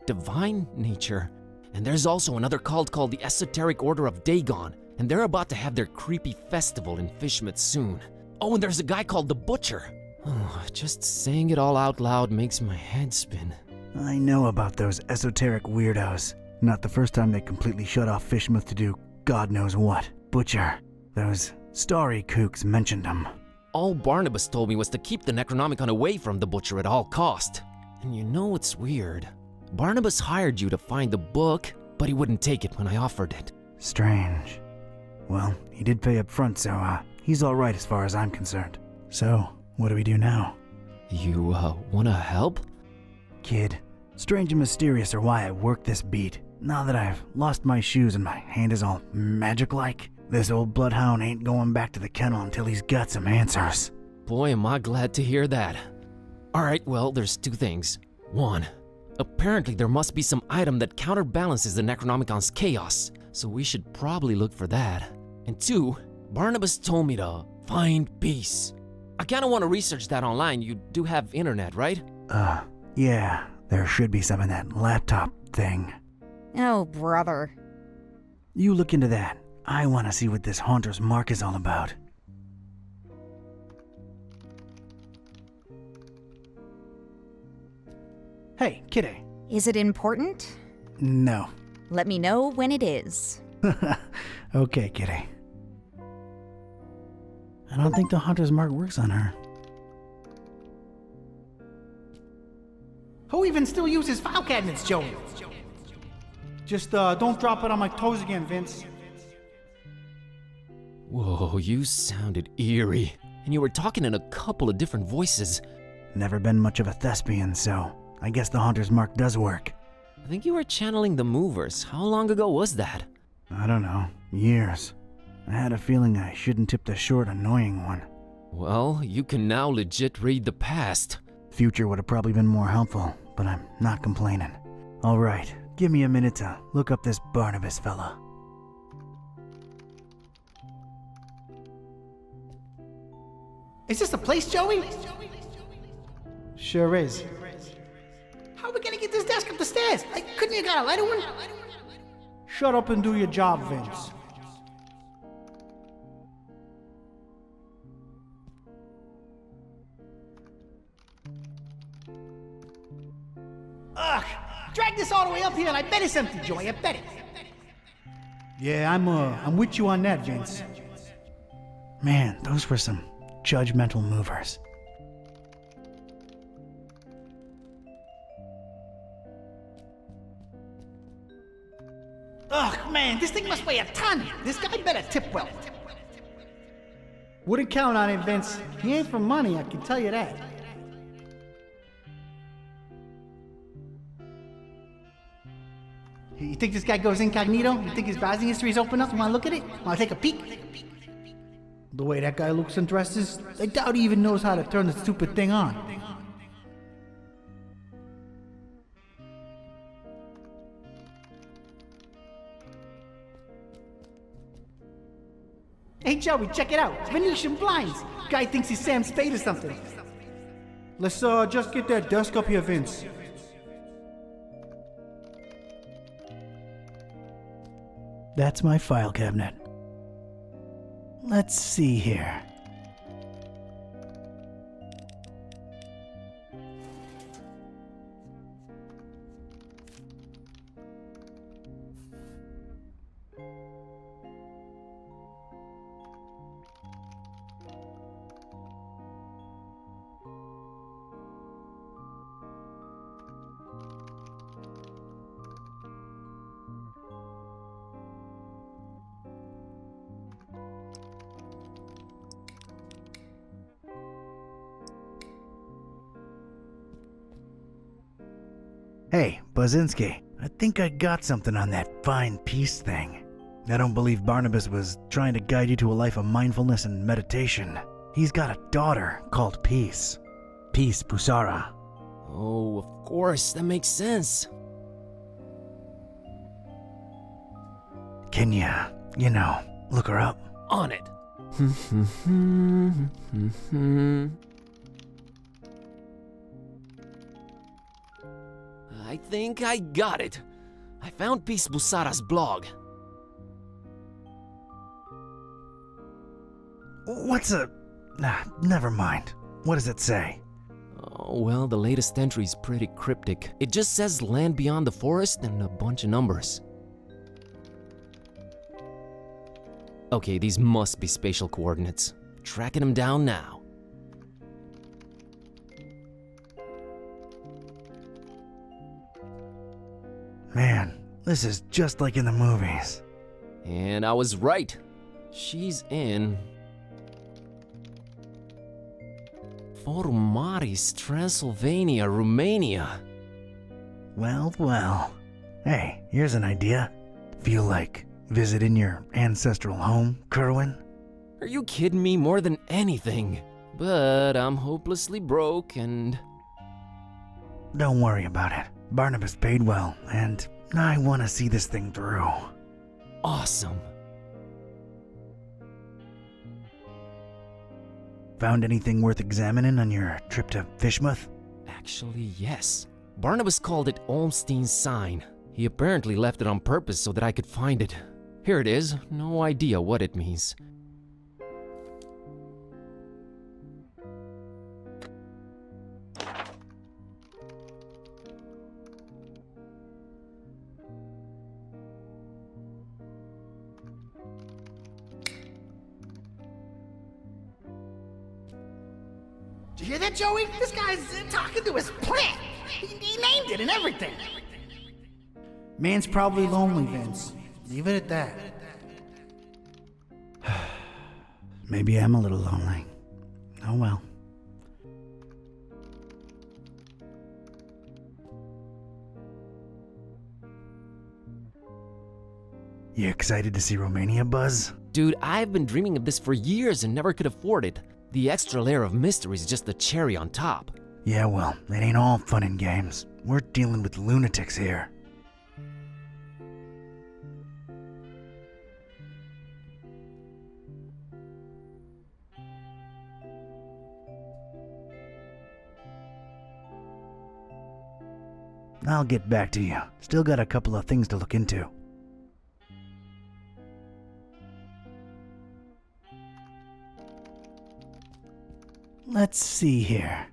divine nature. And there's also another cult called the Esoteric Order of Dagon, and they're about to have their creepy festival in Fishmouth soon. Oh, and there's a guy called the Butcher. Oh, just saying it all out loud makes my head spin. I know about those esoteric weirdos. Not the first time they completely shut off Fishmouth to do God knows what. Butcher. Those starry kooks mentioned him. All Barnabas told me was to keep the Necronomicon away from the Butcher at all cost. And you know what's weird? Barnabas hired you to find the book, but he wouldn't take it when I offered it. Strange. Well, he did pay up front, so, he's alright as far as I'm concerned. So, what do we do now? You, wanna help? Kid, strange and mysterious are why I work this beat. Now that I've lost my shoes and my hand is all magic-like, this old bloodhound ain't going back to the kennel until he's got some answers. Boy, am I glad to hear that. Alright, well, there's two things. One, apparently there must be some item that counterbalances the Necronomicon's chaos, so we should probably look for that. And two, Barnabas told me to find peace. I kinda wanna research that online. You do have internet, right? Yeah, there should be some in that laptop thing. Oh, brother. You look into that. I wanna see what this Haunter's Mark is all about. Hey, Kitty. Is it important? No. Let me know when it is. Okay, Kitty. I don't think the Haunter's Mark works on her. Who even still uses file cabinets, Joey? Just, don't drop it on my toes again, Vince. Whoa, you sounded eerie. And you were talking in a couple of different voices. Never been much of a thespian, so I guess the Haunter's Mark does work. I think you were channeling the Movers. How long ago was that? I don't know. Years. I had a feeling I shouldn't tip the short, annoying one. Well, you can now legit read the past. Future would have probably been more helpful, but I'm not complaining. Alright, give me a minute to look up this Barnabas fella. Is this the place, Joey? Sure is. How are we gonna get this desk up the stairs? Couldn't you got a lighter one? Shut up and do your job, Vince. Ugh! Drag this all the way up here and I bet it's empty, Joey. I bet it. Yeah, I'm with you on that, Vince. Man, those were some judgmental movers. Ugh, man, this thing must weigh a ton. This guy better tip well. Wouldn't count on it, Vince. He ain't for money, I can tell you that. You think this guy goes incognito? You think his browsing history is open up? You wanna look at it? Wanna take a peek? The way that guy looks and dresses, I doubt he even knows how to turn the stupid thing on. Hey Joey, check it out. Venetian blinds. Guy thinks he's Sam Spade or something. Let's just get that desk up here, Vince. That's my file cabinet. Let's see here. Hey, Bazinski, I think I got something on that fine peace thing. I don't believe Barnabas was trying to guide you to a life of mindfulness and meditation. He's got a daughter called Peace. Peace Pusara. Oh, of course, that makes sense. Can you know, look her up? On it. I think I got it. I found Peace Busara's blog. What's a... Nah, never mind. What does it say? Oh, well, the latest entry's pretty cryptic. It just says land beyond the forest and a bunch of numbers. Okay, these must be spatial coordinates. Tracking them down now. Man, this is just like in the movies. And I was right. She's in Forumaris, Transylvania, Romania. Well, well. Hey, here's an idea. Feel like visiting your ancestral home, Kerwin? Are you kidding me? More than anything. But I'm hopelessly broke and... Don't worry about it. Barnabas paid well, and I want to see this thing through. Awesome. Found anything worth examining on your trip to Fishmouth? Actually, yes. Barnabas called it Olmstein's sign. He apparently left it on purpose so that I could find it. Here it is. No idea what it means. Did you hear that, Joey? This guy's talking to his plant. He named it and everything. Man's probably lonely, Vince. Leave it at that. Maybe I'm a little lonely. Oh well. You excited to see Romania, Buzz? Dude, I've been dreaming of this for years and never could afford it. The extra layer of mystery is just the cherry on top. Yeah, well, it ain't all fun and games. We're dealing with lunatics here. I'll get back to you. Still got a couple of things to look into. Let's see here.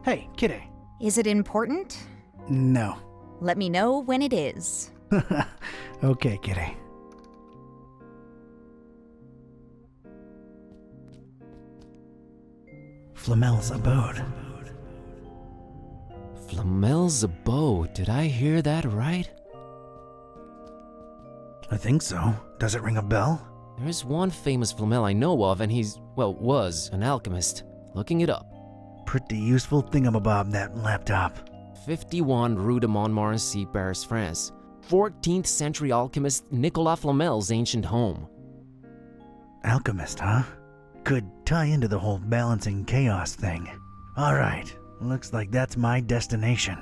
Hey, Kitty. Is it important? No. Let me know when it is. Okay, Kitty. Flamel's abode. Flamel's abode. Did I hear that right? I think so. Does it ring a bell? There's one famous Flamel I know of, and he's, well, was an alchemist. Looking it up. Pretty useful thingamabob, that laptop. 51 Rue de Montmorency, Paris, France. 14th century alchemist Nicolas Flamel's ancient home. Alchemist, huh? Could tie into the whole balancing chaos thing. Alright, looks like that's my destination.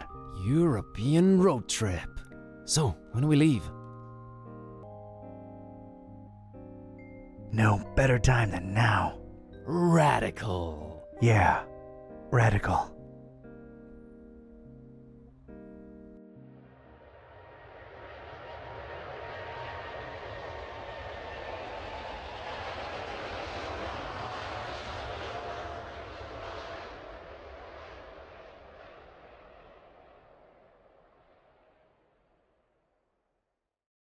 European road trip. So, when do we leave? No better time than now. Radical. Yeah, radical.